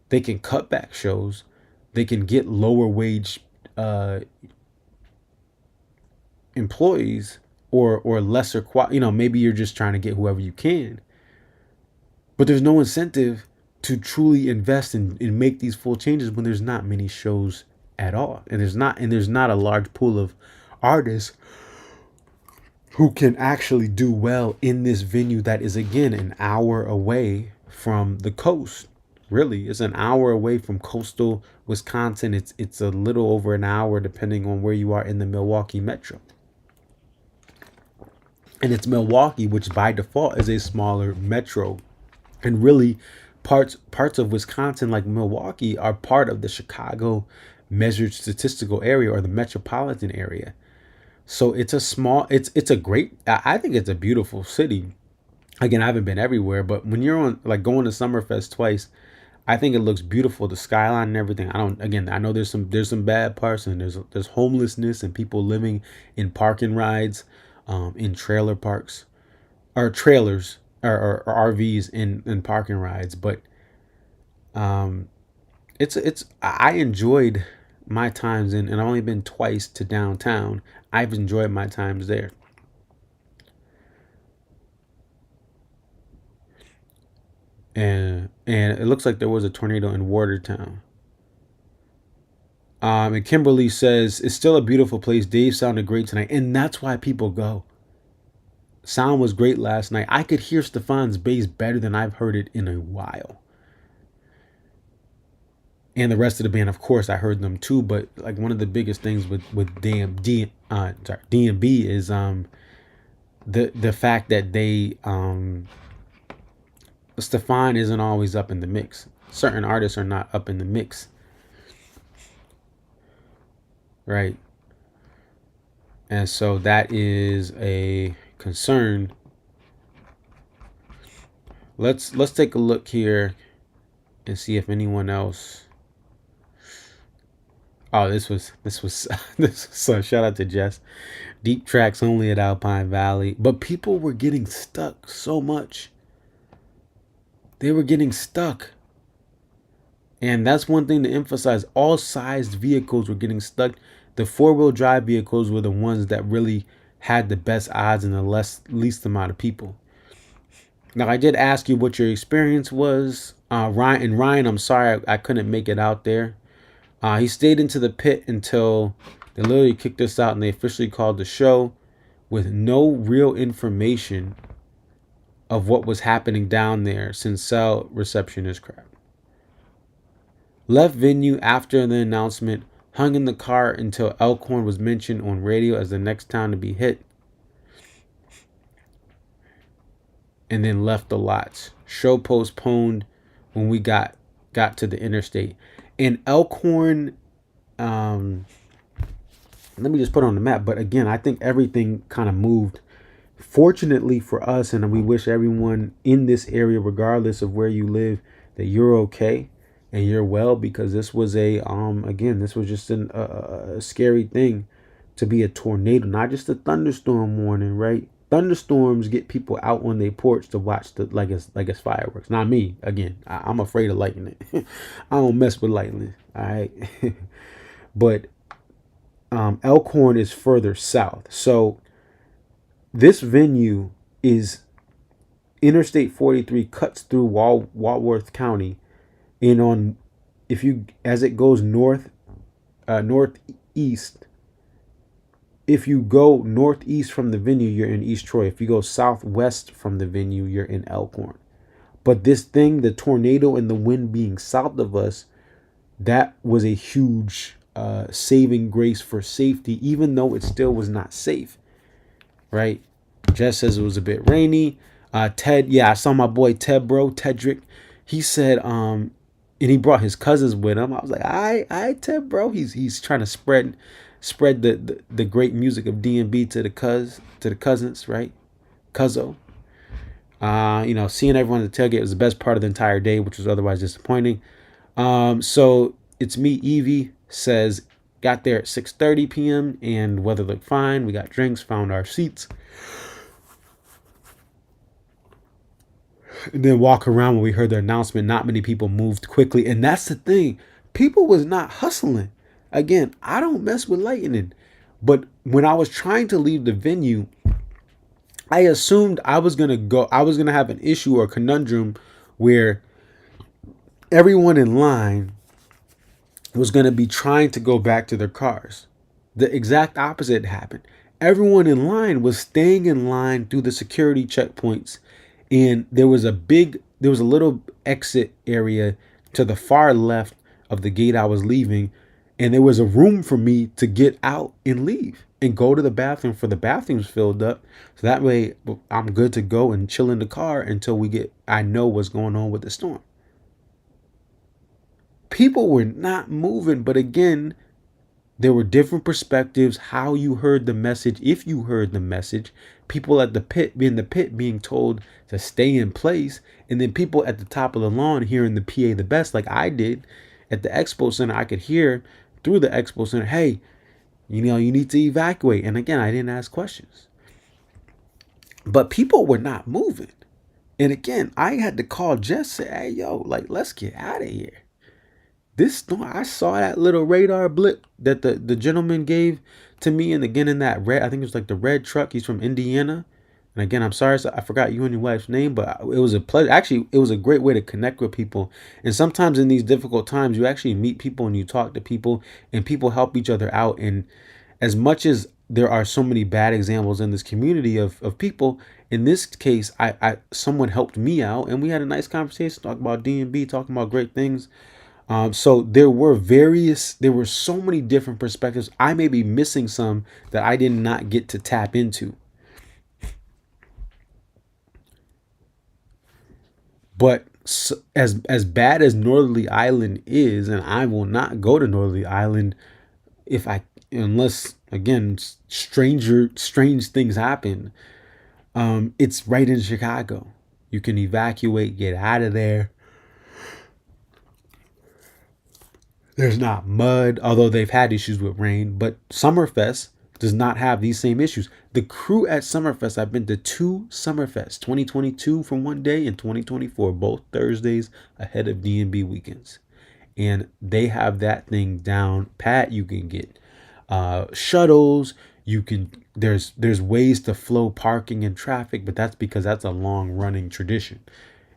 They can cut back shows. They can get lower wage employees, or lesser quality. Maybe you're just trying to get whoever you can. But there's no incentive to truly invest and make these full changes when there's not many shows at all, and there's not a large pool of artists who can actually do well in this venue that is, again, an hour away from the coast. Really, it's an hour away from coastal Wisconsin. It's a little over an hour depending on where you are in the Milwaukee metro. And it's Milwaukee, which by default is a smaller metro. And really, parts of Wisconsin, like Milwaukee, are part of the Chicago measured statistical area, or the metropolitan area. So it's a great, I think it's a beautiful city. Again, I haven't been everywhere, but when you're on, like, going to Summerfest twice, I think it looks beautiful, the skyline and everything. I know there's some bad parts, and there's homelessness and people living in parking rides, in trailer parks, or trailers, or RVs in parking rides. But I enjoyed my times and I've only been twice to downtown. I've enjoyed my times there. And it looks like there was a tornado in Watertown. And Kimberly says it's still a beautiful place. Dave sounded great tonight, and that's why people go. Sound was great last night. I could hear Stefan's bass better than I've heard it in a while. And the rest of the band, of course, I heard them too. But like, one of the biggest things with DMB is the fact that Stefan isn't always up in the mix. Certain artists are not up in the mix, right? And so that is a concern. Let's take a look here and see if anyone else. Oh, this was so, shout out to Jess. Deep tracks only at Alpine Valley, but people were getting stuck so much. They were getting stuck. And that's one thing to emphasize. All sized vehicles were getting stuck. The four-wheel drive vehicles were the ones that really had the best odds and the least amount of people. Now, I did ask you what your experience was. Ryan, I'm sorry I couldn't make it out there. He stayed into the pit until they literally kicked us out and they officially called the show, with no real information of what was happening down there since cell reception is crap. Left venue after the announcement, hung in the car until Elkhorn was mentioned on radio as the next town to be hit, and then left the lots. Show postponed when we got to the interstate. And Elkhorn, let me just put it on the map. But again, I think everything kind of moved. Fortunately for us, and we wish everyone in this area, regardless of where you live, that you're okay and you're well, because this was this was just a scary thing to be a tornado, not just a thunderstorm warning, right? Thunderstorms get people out on their porch to watch like it's fireworks. Not me. Again, I'm afraid of lightning. I don't mess with lightning. All right. But Elkhorn is further south. So this venue is Interstate 43, cuts through Walworth County in on if you as it goes northeast. If you go northeast from the venue, you're in East Troy. If you go southwest from the venue, you're in Elkhorn. But this thing, the tornado and the wind being south of us, that was a huge saving grace for safety, even though it still was not safe, right? Jess says it was a bit rainy. Ted, yeah, I saw my boy Ted, bro, Tedrick. He said, and he brought his cousins with him. I was like, all right, Ted, bro. He's trying to spread the great music of DMB to the cousins, right? Cuzzo. Seeing everyone at the tailgate was the best part of the entire day, which was otherwise disappointing. So it's me, Evie, says, got there at 6:30 p.m. and weather looked fine. We got drinks, found our seats. And then walk around when we heard the announcement. Not many people moved quickly. And that's the thing. People was not hustling. Again, I don't mess with lightning. But when I was trying to leave the venue, I assumed I was going to have an issue or a conundrum where everyone in line was going to be trying to go back to their cars. The exact opposite happened. Everyone in line was staying in line through the security checkpoints, and there was a little exit area to the far left of the gate I was leaving, and there was a room for me to get out and leave and go to the bathroom, for the bathrooms filled up, so that way I'm good to go and chill in the car until I know what's going on with the storm. People were not moving, but again, there were different perspectives, how you heard the message, if you heard the message, people at the pit being told to stay in place, and then people at the top of the lawn hearing the PA the best, like I did at the expo center. I could hear through the expo center, hey, you need to evacuate. And again, I didn't ask questions. But people were not moving. And again, I had to call Jess, say, hey, yo, like, let's get out of here. This storm, I saw that little radar blip that the gentleman gave to me, and again in that red, I think it was like the red truck. He's from Indiana, and again, I'm sorry, I forgot you and your wife's name, but it was a pleasure. Actually, it was a great way to connect with people. And sometimes in these difficult times, you actually meet people and you talk to people, and people help each other out. And as much as there are so many bad examples in this community of people, in this case, someone helped me out, and we had a nice conversation, talking about DMB, talking about great things. So there were so many different perspectives. I may be missing some that I did not get to tap into. But as bad as Northerly Island is, and I will not go to Northerly Island unless again strange things happen. It's right in Chicago. You can evacuate, get out of there. There's not mud, although they've had issues with rain, but Summerfest does not have these same issues. The crew at Summerfest, I've been to 2 Summerfests, 2022 from one day and 2024, both Thursdays ahead of DMB weekends. And they have that thing down pat. You can get shuttles. There's ways to flow parking and traffic, but that's because that's a long running tradition.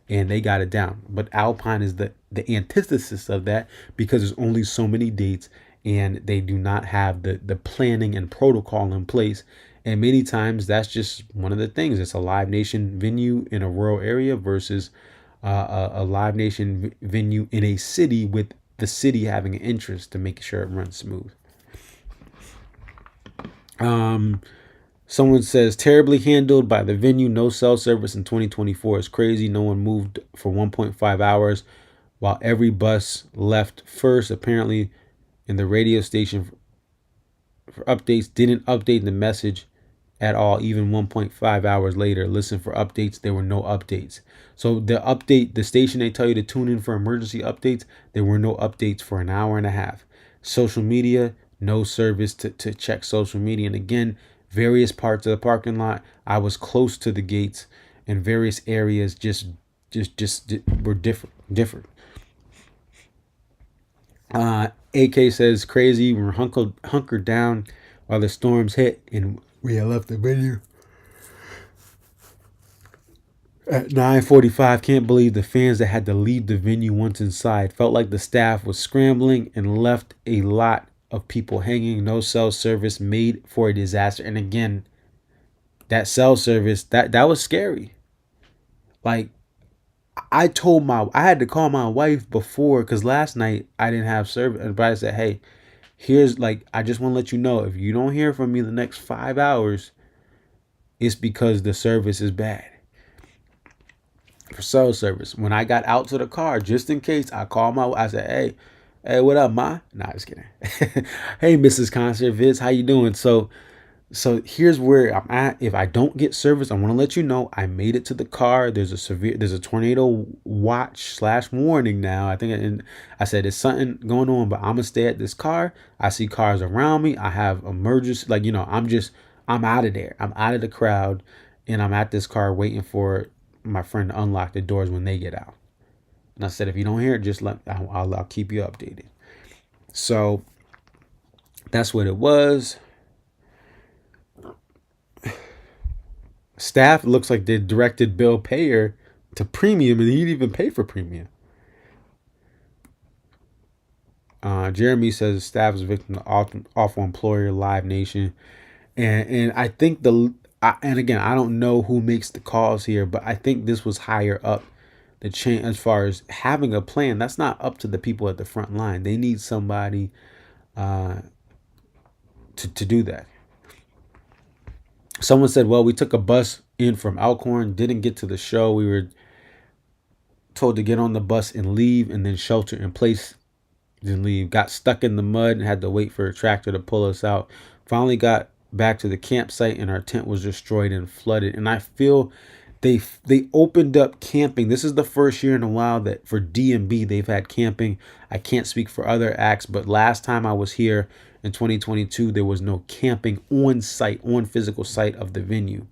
And they got it down. But Alpine is the antithesis of that, because there's only so many dates and they do not have the planning and protocol in place. And many times that's just one of the things. It's a Live Nation venue in a rural area versus a Live Nation venue in a city, with the city having an interest to make sure it runs smooth. Someone says, terribly handled by the venue. No cell service in 2024 is crazy. No one moved for 1.5 hours while every bus left first. Apparently, in the radio station for updates, didn't update the message at all. Even 1.5 hours later, listen for updates. There were no updates. So the station, they tell you to tune in for emergency updates. There were no updates for an hour and a half. Social media, no service to check social media. And again, various parts of the parking lot, I was close to the gates, and various areas just were different. AK says, crazy. We were hunkered down while the storms hit, and we had left the venue. At 9:45, can't believe the fans that had to leave the venue once inside. Felt like the staff was scrambling and left a lot of people hanging. No cell service, made for a disaster. And again, that cell service, that was scary. Like, I had to call my wife before, because last night I didn't have service. And I said, hey, here's, like, I just want to let you know, if you don't hear from me the next 5 hours, it's because the service is bad. For cell service. When I got out to the car, just in case, I said, hey, what up, ma? Nah, just kidding. Hey, Mrs. Concert Viz, how you doing? So here's where I'm at. If I don't get service, I want to let you know I made it to the car. There's a tornado watch / warning now. I think, and I said there's something going on, but I'm gonna stay at this car. I see cars around me. I have emergency, like, I'm out of there. I'm out of the crowd, and I'm at this car waiting for my friend to unlock the doors when they get out. And I said, if you don't hear it, just I'll keep you updated. So that's what it was. Staff looks like they directed Bill Payer to premium, and he didn't even pay for premium. Jeremy says staff is victim to awful employer, Live Nation, and I think and again, I don't know who makes the calls here, but I think this was higher up the chain as far as having a plan. That's not up to the people at the front line. They need somebody to do that. Someone said, well, we took a bus in from Alcorn, didn't get to the show. We were told to get on the bus and leave, and then shelter in place, didn't leave. Got stuck in the mud and had to wait for a tractor to pull us out. Finally got back to the campsite, and our tent was destroyed and flooded. And I feel they opened up camping. This is the first year in a while that for DMB they've had camping. I can't speak for other acts, but last time I was here in 2022, there was no camping on site, on physical site of the venue.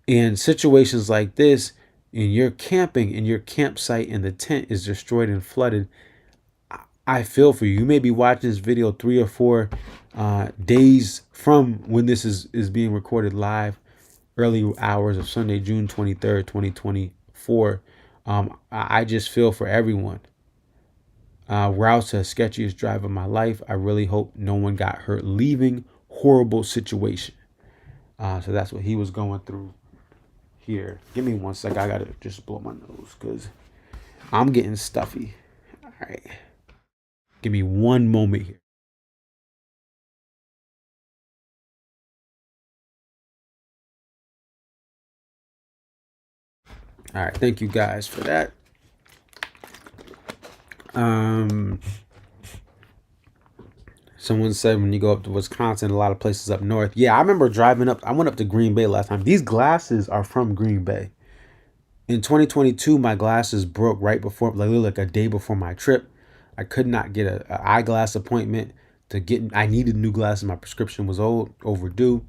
In situations like this, and you're camping and your campsite and the tent is destroyed and flooded, I feel for you. You may be watching this video 3 or 4 days from when this is being recorded live, early hours of Sunday, June 23rd, 2024. I just feel for everyone. Rouse says, sketchiest drive of my life. I really hope no one got hurt leaving. Horrible situation. So that's what he was going through here. Give me 1 sec. I gotta just blow my nose because I'm getting stuffy. All right. Give me one moment here. All right. Thank you guys for that. Someone said when you go up to Wisconsin, a lot of places up north. Yeah, I remember driving up. I went up to Green Bay last time. These glasses are from Green Bay. In 2022, my glasses broke right before, like a day before my trip. I could not get an eyeglass appointment to get. I needed new glasses. My prescription was overdue.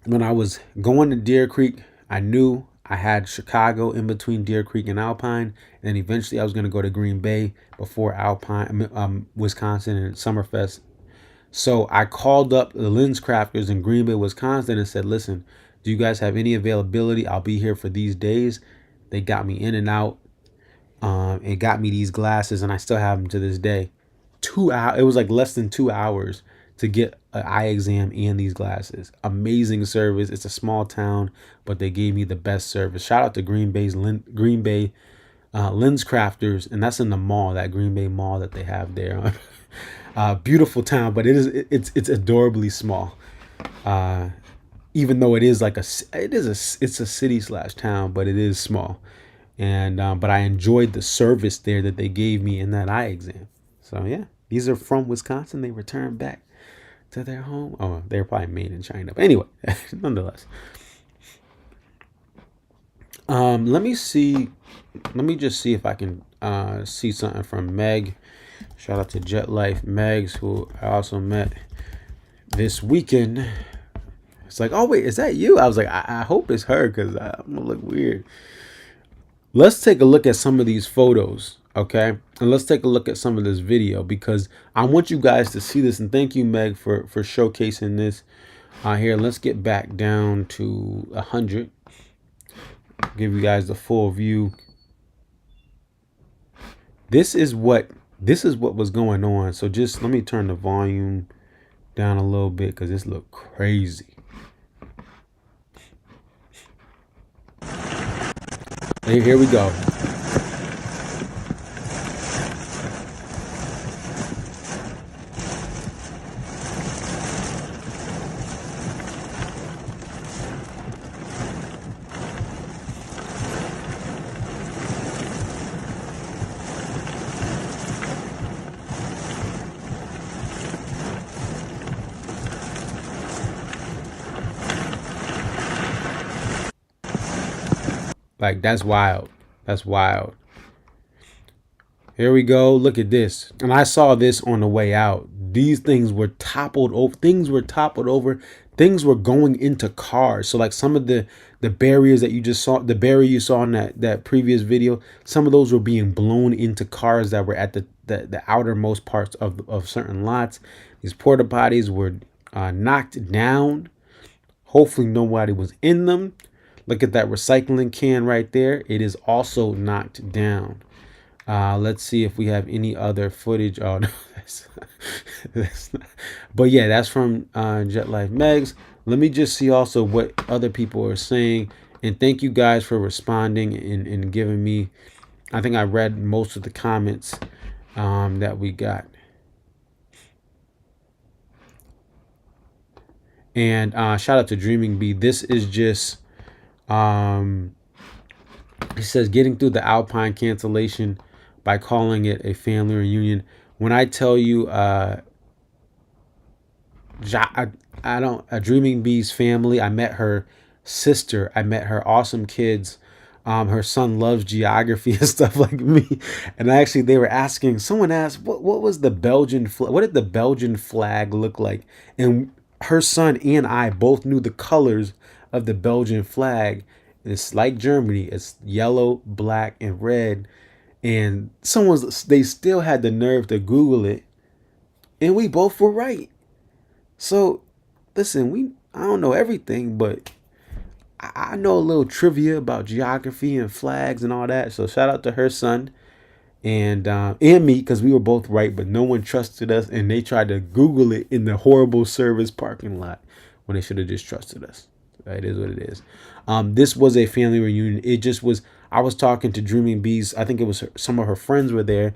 When I was going to Deer Creek, I knew I had Chicago in between Deer Creek and Alpine, and then eventually I was going to go to Green Bay before Alpine, Wisconsin, and Summerfest. So I called up the Lens Crafters in Green Bay, Wisconsin, and said, "Listen, do you guys have any availability? I'll be here for these days." They got me in and out, and got me these glasses, and I still have them to this day. 2 hours. It was like less than 2 hours to get an eye exam and these glasses. Amazing service. It's a small town, but they gave me the best service. Shout out to Green Bay Lens Crafters, and that's in the mall, that Green Bay mall that they have there. Beautiful town, but it's adorably small. Even though it's a city / town, but it is small. And but I enjoyed the service there that they gave me in that eye exam. So yeah, these are from Wisconsin. They returned back to their home. Oh, they're probably made in China. But anyway, nonetheless. Let me just see if I can see something from Meg. Shout out to Jet Life Megs, who I also met this weekend. It's like, oh wait, is that you? I was like, I hope it's her because I'm gonna look weird. Let's take a look at some of these photos, okay? And let's take a look at some of this video because I want you guys to see this. And thank you, Meg, for showcasing this. Here, let's get back down to 100. Give you guys the full view. This is what was going on. So just let me turn the volume down a little bit because this look crazy. Here we go. Like, that's wild. That's wild. Here we go. Look at this. And I saw this on the way out. These things were toppled over. Things were toppled over. Things were going into cars. So like some of the barriers that you just saw, the barrier you saw in that previous video, some of those were being blown into cars that were at the outermost parts of certain lots. These porta potties were knocked down. Hopefully nobody was in them. Look at that recycling can right there. It is also knocked down. Let's see if we have any other footage. Oh, no, that's not. But yeah, that's from Jet Life Megs. Let me just see also what other people are saying. And thank you guys for responding and giving me. I think I read most of the comments that we got. And shout out to Dreaming Bee. This is just, he says, getting through the Alpine cancellation by calling it a family reunion. When I tell you, Dreaming Bee's family, I met her sister. I met her awesome kids. Her son loves geography and stuff like me. And actually, they were asking, someone asked, what was the Belgian flag? What did the Belgian flag look like? And her son and I both knew the colors of the Belgian flag. It's like Germany. It's yellow, black, and red. And they still had the nerve to Google it. And we both were right. So, listen, I don't know everything, but I know a little trivia about geography and flags and all that. So shout out to her son and me, because we were both right, but no one trusted us, and they tried to Google it in the horrible service parking lot when they should have just trusted us. It is what it is. This was a family reunion. It just was. I was talking to Dreaming Bees. I think it was some of her friends were there,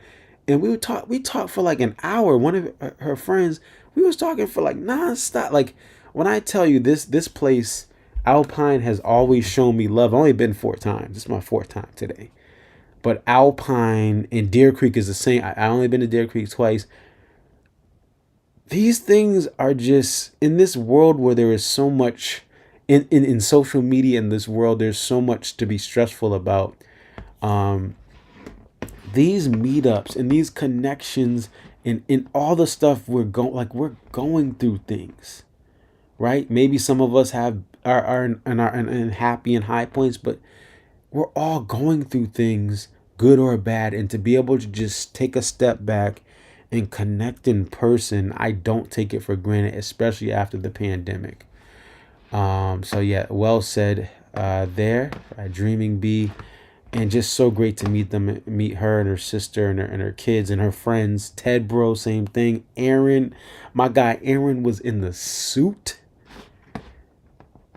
and we talked for like an hour. One of her friends, we was talking for like nonstop. Like when I tell you this place, Alpine, has always shown me love. I've only been 4 times. This is my 4th time today. But Alpine and Deer Creek is the same. I only been to Deer Creek twice. These things are just, in this world where there is so much in social media, in this world, there's so much to be stressful about. These meetups and these connections and all the stuff we're going through things, right? Maybe some of us are in happy and high points, but we're all going through things, good or bad. And to be able to just take a step back and connect in person, I don't take it for granted, especially after the pandemic. So yeah, well said there, Dreaming Bee. And just so great to meet her and her sister and her kids and her friends. Ted Bro, same thing. Aaron, my guy Aaron was in the suit.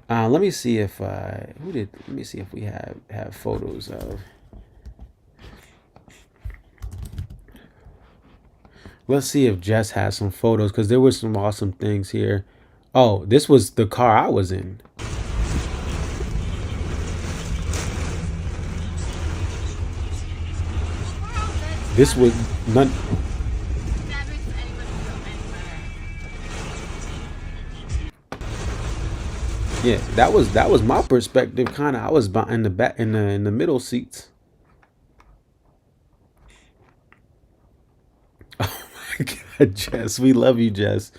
Let me see if let me see if we have photos of. Let's see if Jess has some photos, because there were some awesome things here. Oh, this was the car I was in. This was none. Yeah, that was my perspective. Kind of, I was in the back, in the middle seats. Oh my God, Jess, we love you, Jess.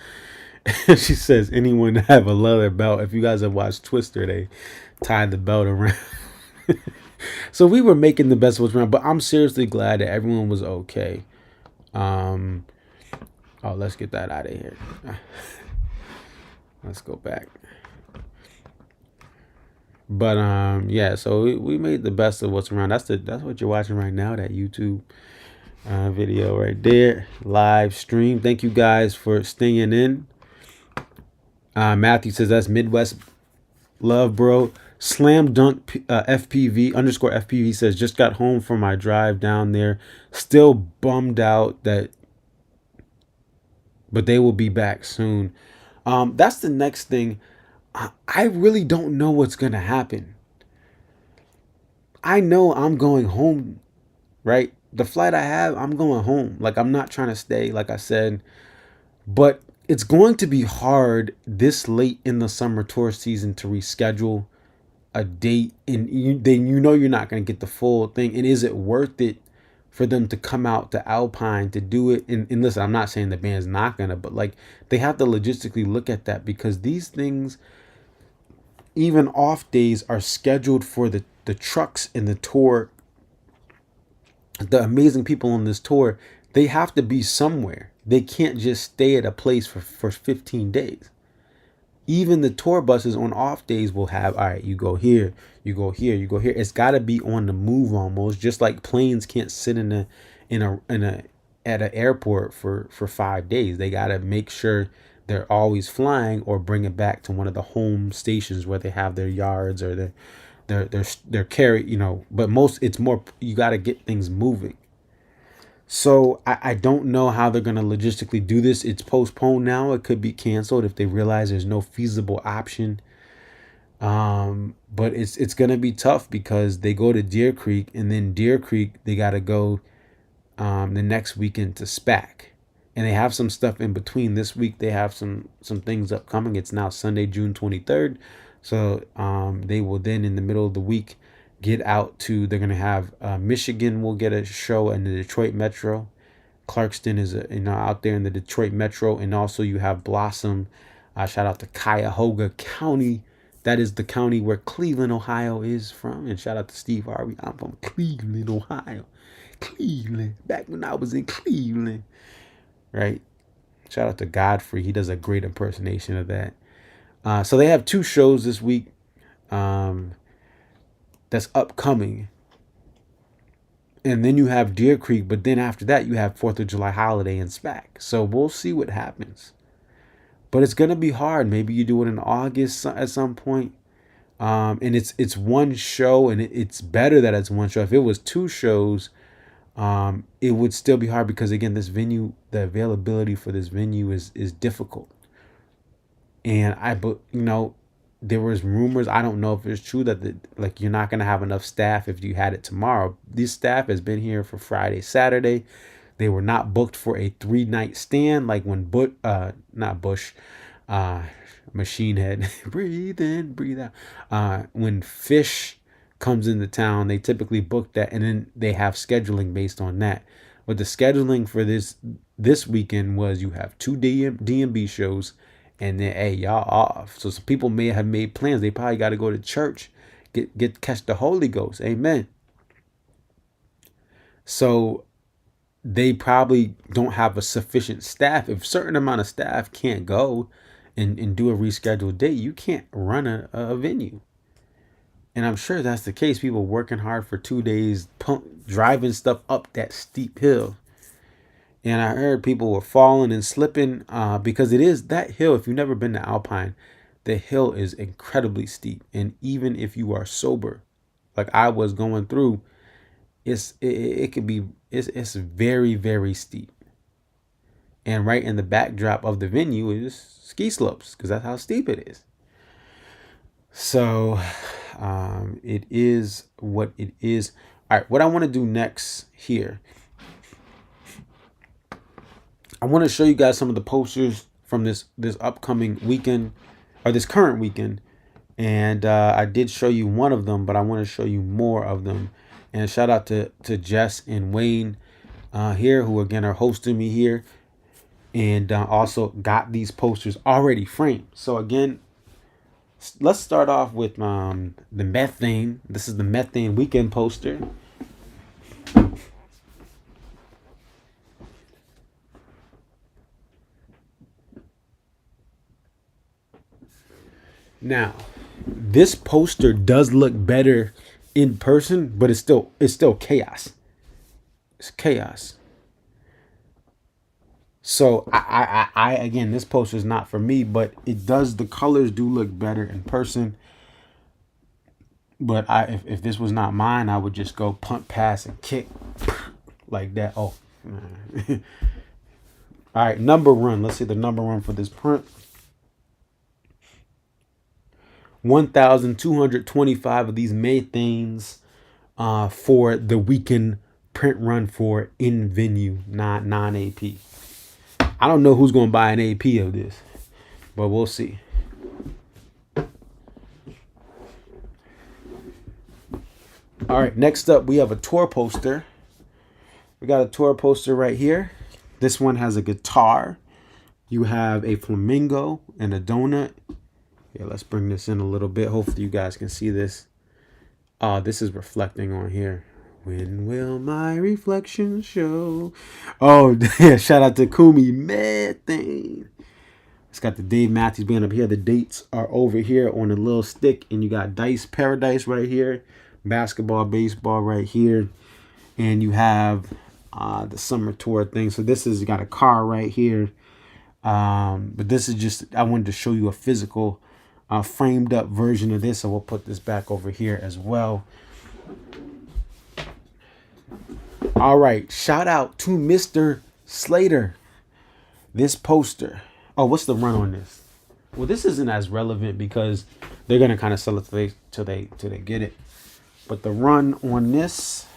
She says, anyone have a leather belt? If you guys have watched Twister, they tie the belt around. So we were making the best of what's around, but I'm seriously glad that everyone was okay. Oh, let's get that out of here. Let's go back. But yeah, so we made the best of what's around. That's what you're watching right now, that YouTube video right there, live stream. Thank you guys for staying in. Matthew says that's Midwest love, bro. Slam dunk FPV underscore FPV says just got home from my drive down there. Still bummed out that, but they will be back soon. That's the next thing. I really don't know what's gonna happen. I know I'm going home, right? The flight I have, I'm going home. Like, I'm not trying to stay, like I said, but it's going to be hard this late in the summer tour season to reschedule a date, and then you're not going to get the full thing. And is it worth it for them to come out to Alpine to do it? And listen, I'm not saying the band's not gonna, but like, they have to logistically look at that, because these things, even off days, are scheduled for the trucks and the tour. The amazing people on this tour, they have to be somewhere. They can't just stay at a place for 15 days. Even the tour buses on off days will have, all right, you go here, you go here, you go here. It's got to be on the move almost, just like planes can't sit in a at an airport for 5 days. They got to make sure they're always flying, or bring it back to one of the home stations where they have their yards or their carry, but it's more, you got to get things moving. So I don't know how they're going to logistically do this. It's postponed now. It could be canceled if they realize there's no feasible option. But it's going to be tough, because they go to Deer Creek, and then Deer Creek, they got to go the next weekend to SPAC. And they have some stuff in between. This week they have some things upcoming. It's now Sunday, June 23rd. So they will then, in the middle of the week, get out to, they're going to have Michigan will get a show in the Detroit Metro. Clarkston is out there in the Detroit Metro. And also you have Blossom. Shout out to Cuyahoga County. That is the county where Cleveland, Ohio is from. And shout out to Steve Harvey. I'm from Cleveland, Ohio. Cleveland. Back when I was in Cleveland. Right? Shout out to Godfrey. He does a great impersonation of that. So they have 2 shows this week. That's upcoming. And then you have Deer Creek, but then after that you have 4th of July holiday and SPAC. So we'll see what happens. But it's going to be hard. Maybe you do it in August at some point. And it's one show, and it's better that it's one show. If it was 2 shows, it would still be hard, because again, this venue, the availability for this venue is difficult. And there was rumors, I don't know if it's true, that you're not going to have enough staff if you had it tomorrow. This staff has been here for Friday, Saturday. They were not booked for a 3-night stand, like when Machine Head, breathe in, breathe out. When Fish comes into town, they typically book that, and then they have scheduling based on that. But the scheduling for this weekend was, you have 2 DMB shows, and then, hey, y'all off. So some people may have made plans. They probably got to go to church, catch the Holy Ghost. Amen. So they probably don't have a sufficient staff. If a certain amount of staff can't go and do a rescheduled date, you can't run a venue. And I'm sure that's the case. People working hard for 2 days, driving stuff up that steep hill. And I heard people were falling and slipping because it is that hill. If you've never been to Alpine, the hill is incredibly steep. And even if you are sober, like I was going through, it's very, very steep. And right in the backdrop of the venue is ski slopes, because that's how steep it is. So it is what it is. All right, what I want to do next here, I want to show you guys some of the posters from this upcoming weekend, or this current weekend. And I did show you one of them, but I want to show you more of them. And shout out to Jess and Wayne here, who again are hosting me here, and also got these posters already framed. So again, let's start off with the Methane. This is the Methane weekend poster. Now, This poster does look better in person, but it's still chaos. It's chaos. So I again, this poster is not for me, but it does. The colors do look better in person. But if this was not mine, I would just go punt, pass, and kick like that. Oh, all right. Number run. Let's see the number run for this print. 1,225 of these Maythanes for the weekend print run for in venue, not non-AP. I don't know who's going to buy an AP of this, but we'll see. All right, next up we have a tour poster. We got a tour poster right here. This one has a guitar. You have a flamingo and a donut. Yeah, let's bring this in a little bit. Hopefully you guys can see this. This is reflecting on here. When will my reflection show? Oh, yeah, shout out to Kumi Methane. It's got the Dave Matthews Band up here. The dates are over here on a little stick. And you got Dice Paradise right here. Basketball, baseball right here. And you have the summer tour thing. So this is got a car right here. But this is just, I wanted to show you a physical framed up version of this. So we'll put this back over here as well. All right. Shout out to Mr. Slater. This poster. Oh, what's the run on this? Well, this isn't as relevant because they're going to kind of sell it till they get it. But the run on this,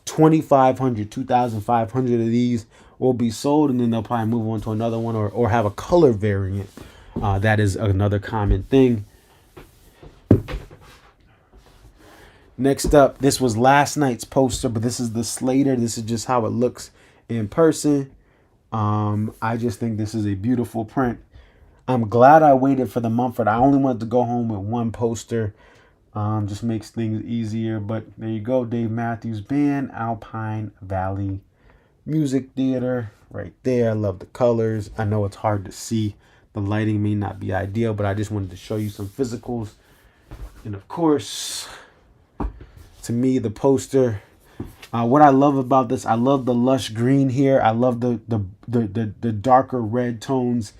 2,500, 2,500 of these will be sold, and then they'll probably move on to another one or have a color variant. That is another common thing. Next up, this was last night's poster, but this is the Slater. This is just how it looks in person. I just think this is a beautiful print. I'm glad I waited for the Mumford. I only wanted to go home with one poster. Just makes things easier. But there you go. Dave Matthews Band, Alpine Valley Music Theater right there. I love the colors. I know it's hard to see. The lighting may not be ideal, but I just wanted to show you some physicals. And of course, to me, the poster. What I love about this, I love the lush green here. I love the darker red tones.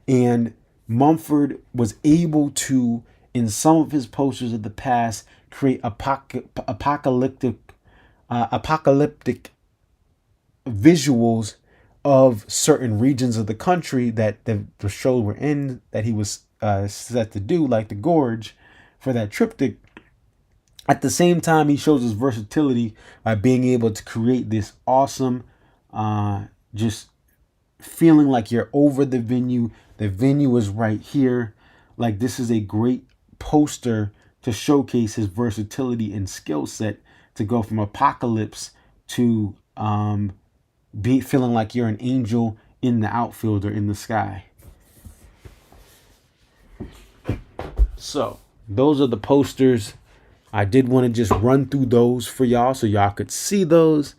And Mumford was able to, in some of his posters of the past, create apocalyptic visuals of certain regions of the country that the show were in, that he was set to do, like the Gorge, for that triptych. At the same time, he shows his versatility by being able to create this awesome, just feeling like you're over the venue. The venue is right here. Like, this is a great poster to showcase his versatility and skill set to go from apocalypse to feeling like you're an angel in the outfield or in the sky. So those are the posters. I did want to just run through those for y'all so y'all could see those.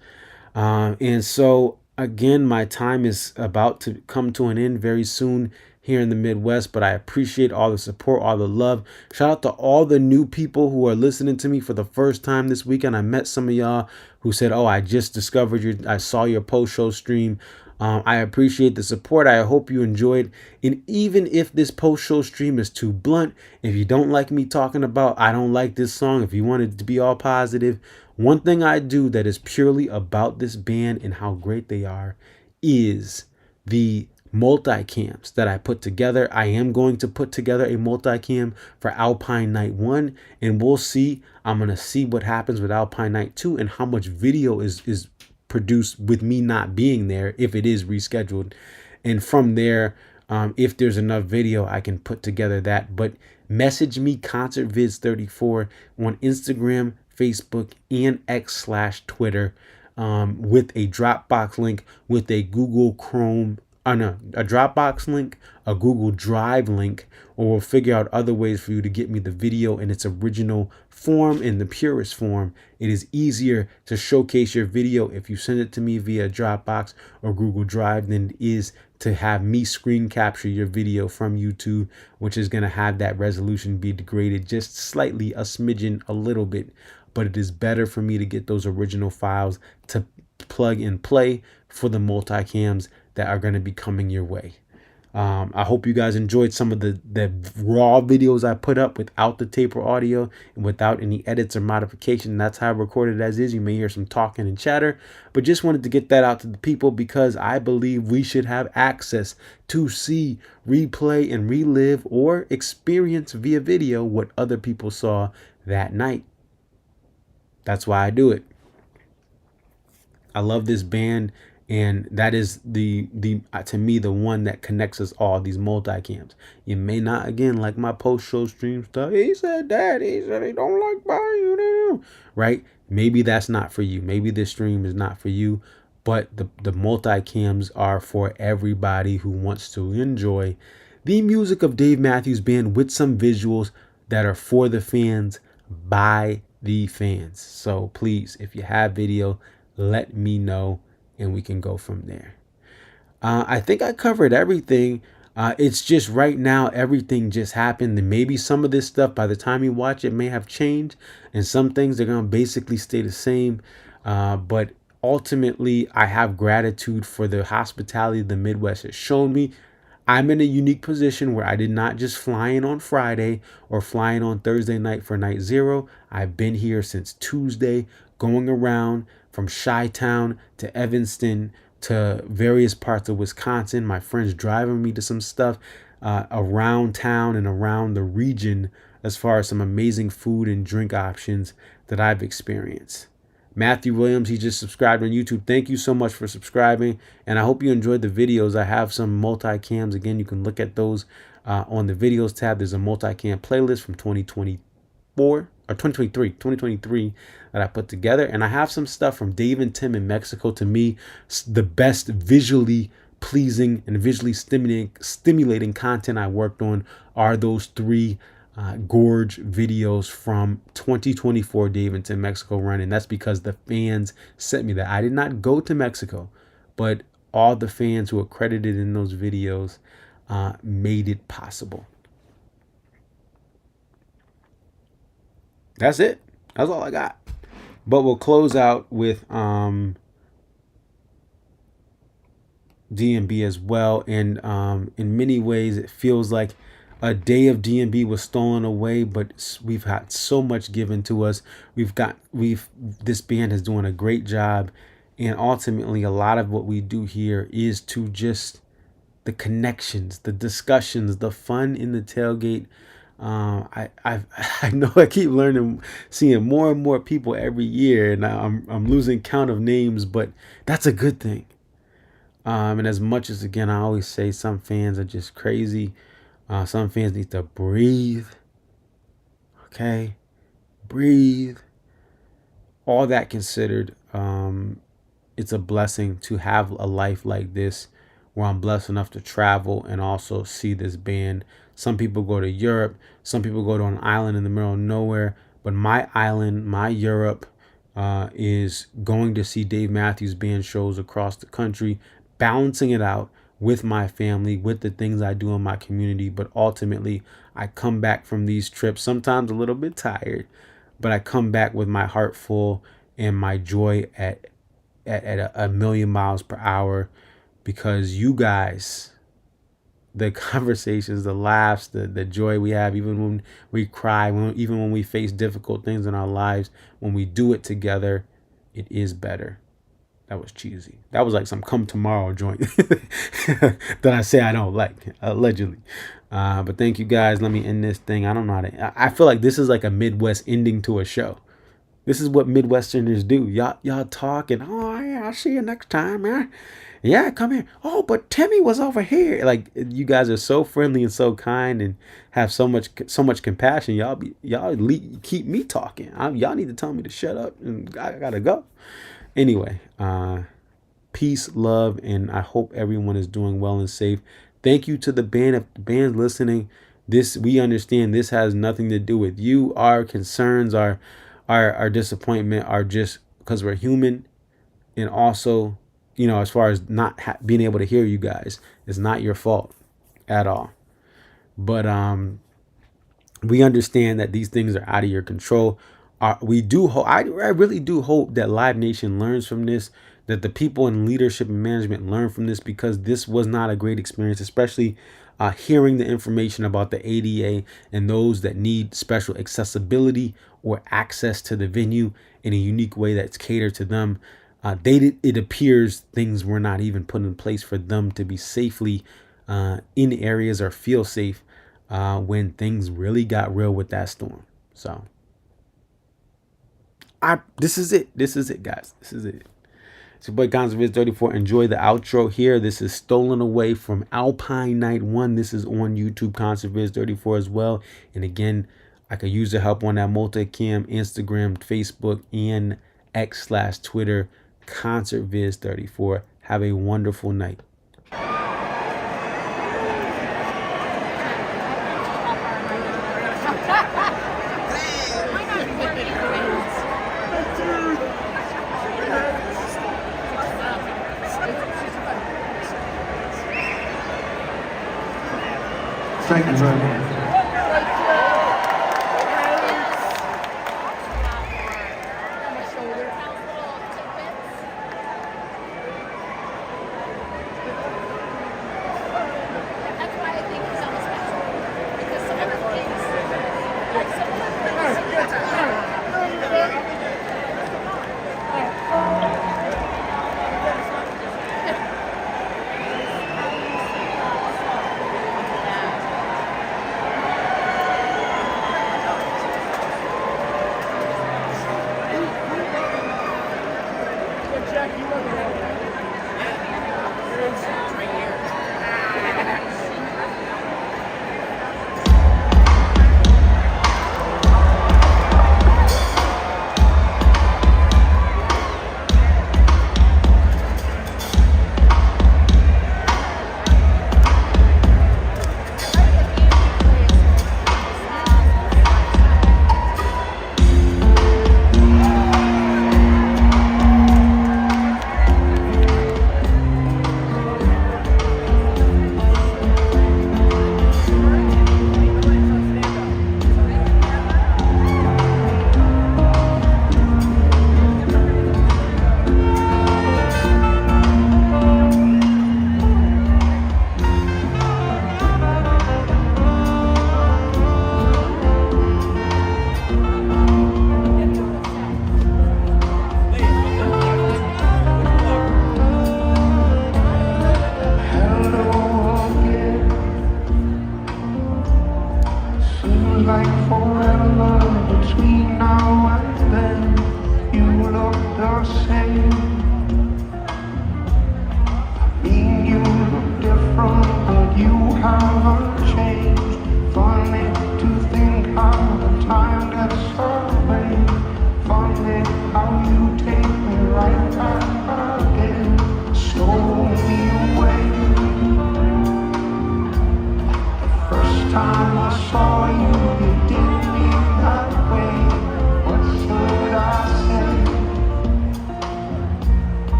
And so, again, my time is about to come to an end very soon here in the Midwest, but I appreciate all the support, all the love. Shout out to all the new people who are listening to me for the first time this weekend. I met some of y'all who said, oh, I just discovered I saw your post-show stream. I appreciate the support. I hope you enjoyed. And even if this post-show stream is too blunt, if you don't like me talking about, I don't like this song, if you want it to be all positive, one thing I do that is purely about this band and how great they are is the multicams that I put together. I am going to put together a multicam for Alpine Night 1, and we'll see. I'm going to see what happens with Alpine Night 2 and how much video is produced with me not being there if it is rescheduled. And from there, if there's enough video, I can put together that. But message me ConcertVids34 on Instagram, Facebook, and X/Twitter with a Dropbox link, with a Google Chrome, a Dropbox link, a Google Drive link, or we'll figure out other ways for you to get me the video in its original form, in the purest form. It is easier to showcase your video if you send it to me via Dropbox or Google Drive than it is to have me screen capture your video from YouTube, which is going to have that resolution be degraded just slightly, a smidgen, a little bit. But it is better for me to get those original files to plug and play for the multicams that are going to be coming your way. I hope you guys enjoyed some of the raw videos I put up without the taper audio and without any edits or modification. That's how I recorded as is. You may hear some talking and chatter, but just wanted to get that out to the people because I believe we should have access to see, replay, and relive or experience via video what other people saw that night. That's why I do it. I love this band, and that is the to me the one that connects us all, these multicams. You may not, again, like my post-show stream stuff. He said that, he said he don't like buying, right? Maybe that's not for you. Maybe this stream is not for you, but the multicams are for everybody who wants to enjoy the music of Dave Matthews Band with some visuals that are for the fans, by the fans. So please, if you have video, let me know and we can go from there. I think I covered everything. It's just right now, everything just happened. And maybe some of this stuff, by the time you watch it, may have changed. And some things are going to basically stay the same. But ultimately, I have gratitude for the hospitality the Midwest has shown me. I'm in a unique position where I did not just fly in on Friday or fly in on Thursday night for night 0. I've been here since Tuesday, going around from Chi-Town to Evanston to various parts of Wisconsin. My friends driving me to some stuff around town and around the region as far as some amazing food and drink options that I've experienced. Matthew Williams, he just subscribed on YouTube. Thank you so much for subscribing, and I hope you enjoyed the videos. I have some multicams. Again, you can look at those on the videos tab. There's a multicam playlist from 2024 or 2023 that I put together, and I have some stuff from Dave and Tim in Mexico. To me, the best visually pleasing and visually stimulating content I worked on are those 3 gorge videos from 2024 Dave and Tim Mexico run. And that's because the fans sent me that. I did not go to Mexico, but all the fans who are credited in those videos made it possible. That's it. That's all I got. But we'll close out with DMB as well. And in many ways, it feels like a day of DMB was stolen away, but we've had so much given to us. This band is doing a great job, and ultimately a lot of what we do here is to just the connections, the discussions, the fun in the tailgate. I know I keep seeing more and more people every year, and I'm losing count of names, but that's a good thing. And as much as, again, I always say some fans are just crazy. Some fans need to breathe. Okay? Breathe. All that considered, it's a blessing to have a life like this where I'm blessed enough to travel and also see this band. Some people go to Europe. Some people go to an island in the middle of nowhere. But my island, my Europe, is going to see Dave Matthews Band shows across the country, balancing it out with my family, with the things I do in my community. But ultimately, I come back from these trips, sometimes a little bit tired, but I come back with my heart full and my joy at a million miles per hour, because you guys, the conversations, the laughs, the joy we have, even when we cry, even when we face difficult things in our lives, when we do it together, it is better. That was cheesy. That was like some Come Tomorrow joint that I say I don't like, allegedly. But thank you guys. Let me end this thing. I don't know how to. I feel like this is like a Midwest ending to a show. This is what Midwesterners do. Y'all talk and, oh yeah, I'll see you next time, man. Yeah, come here. Oh, but Timmy was over here. Like, you guys are so friendly and so kind and have so much compassion. Y'all keep me talking. Y'all need to tell me to shut up and I gotta go. Anyway, peace, love, and I hope everyone is doing well and safe. Thank you to the band. If the band's listening, we understand this has nothing to do with you. Our concerns, our disappointment are just because we're human, and also as far as not being able to hear you guys. It's not your fault at all. But we understand that these things are out of your control. We do hope, I really do hope that Live Nation learns from this, that the people in leadership and management learn from this, because this was not a great experience, especially hearing the information about the ADA and those that need special accessibility or access to the venue in a unique way that's catered to them. It appears things were not even put in place for them to be safely in areas or feel safe when things really got real with that storm. So this is it, guys. This is it. It's your boy ConserViz34. Enjoy the outro here. This is Stolen Away from Alpine Night 1. This is on YouTube, ConserViz34 as well. And again, I could use the help on that multicam, Instagram, Facebook, and X/Twitter, ConsertViz34. Have a wonderful night.
Thank you very much.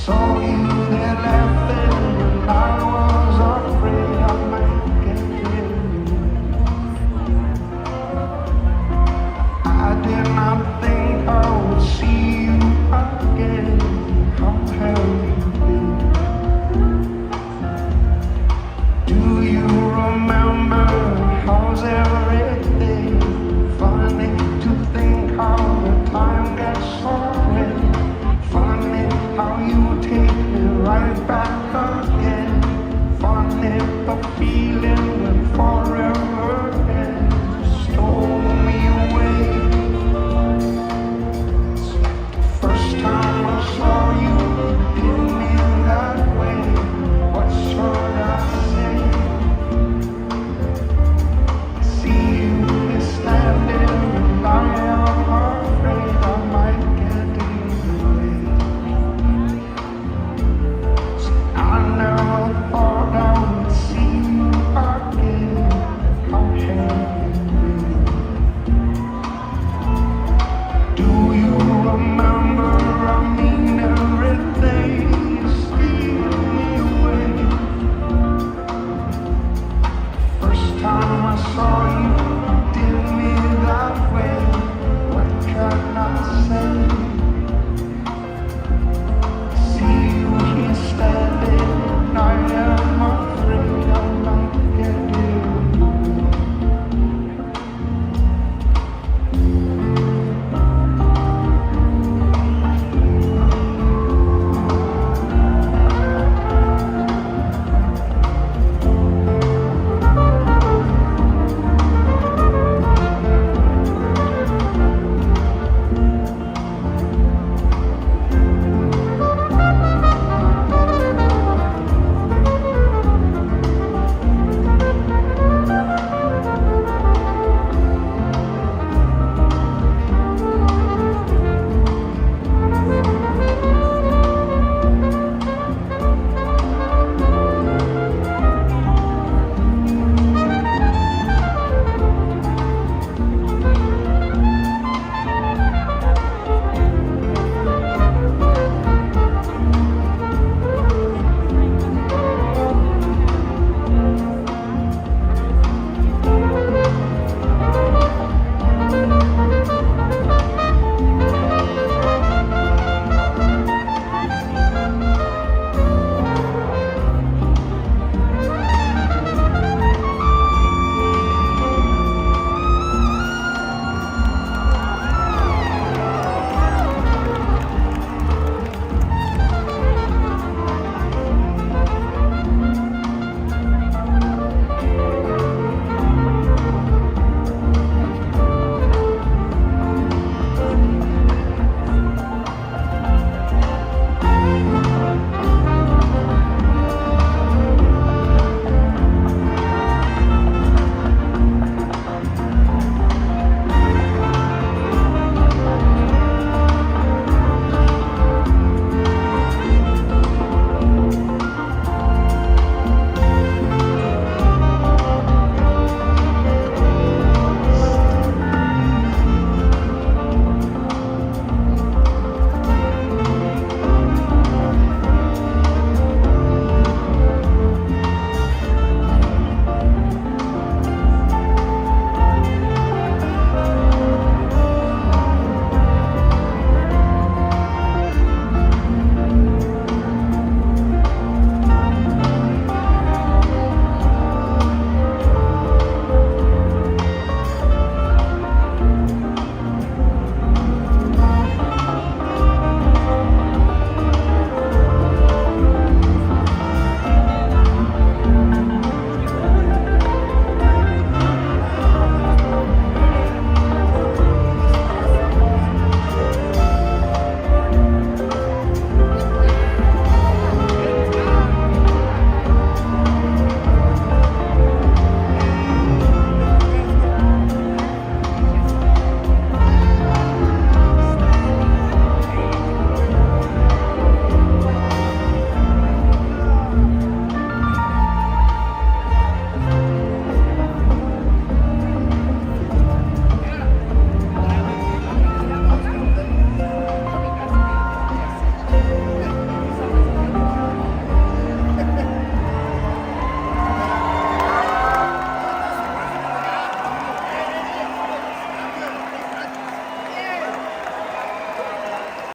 Saw you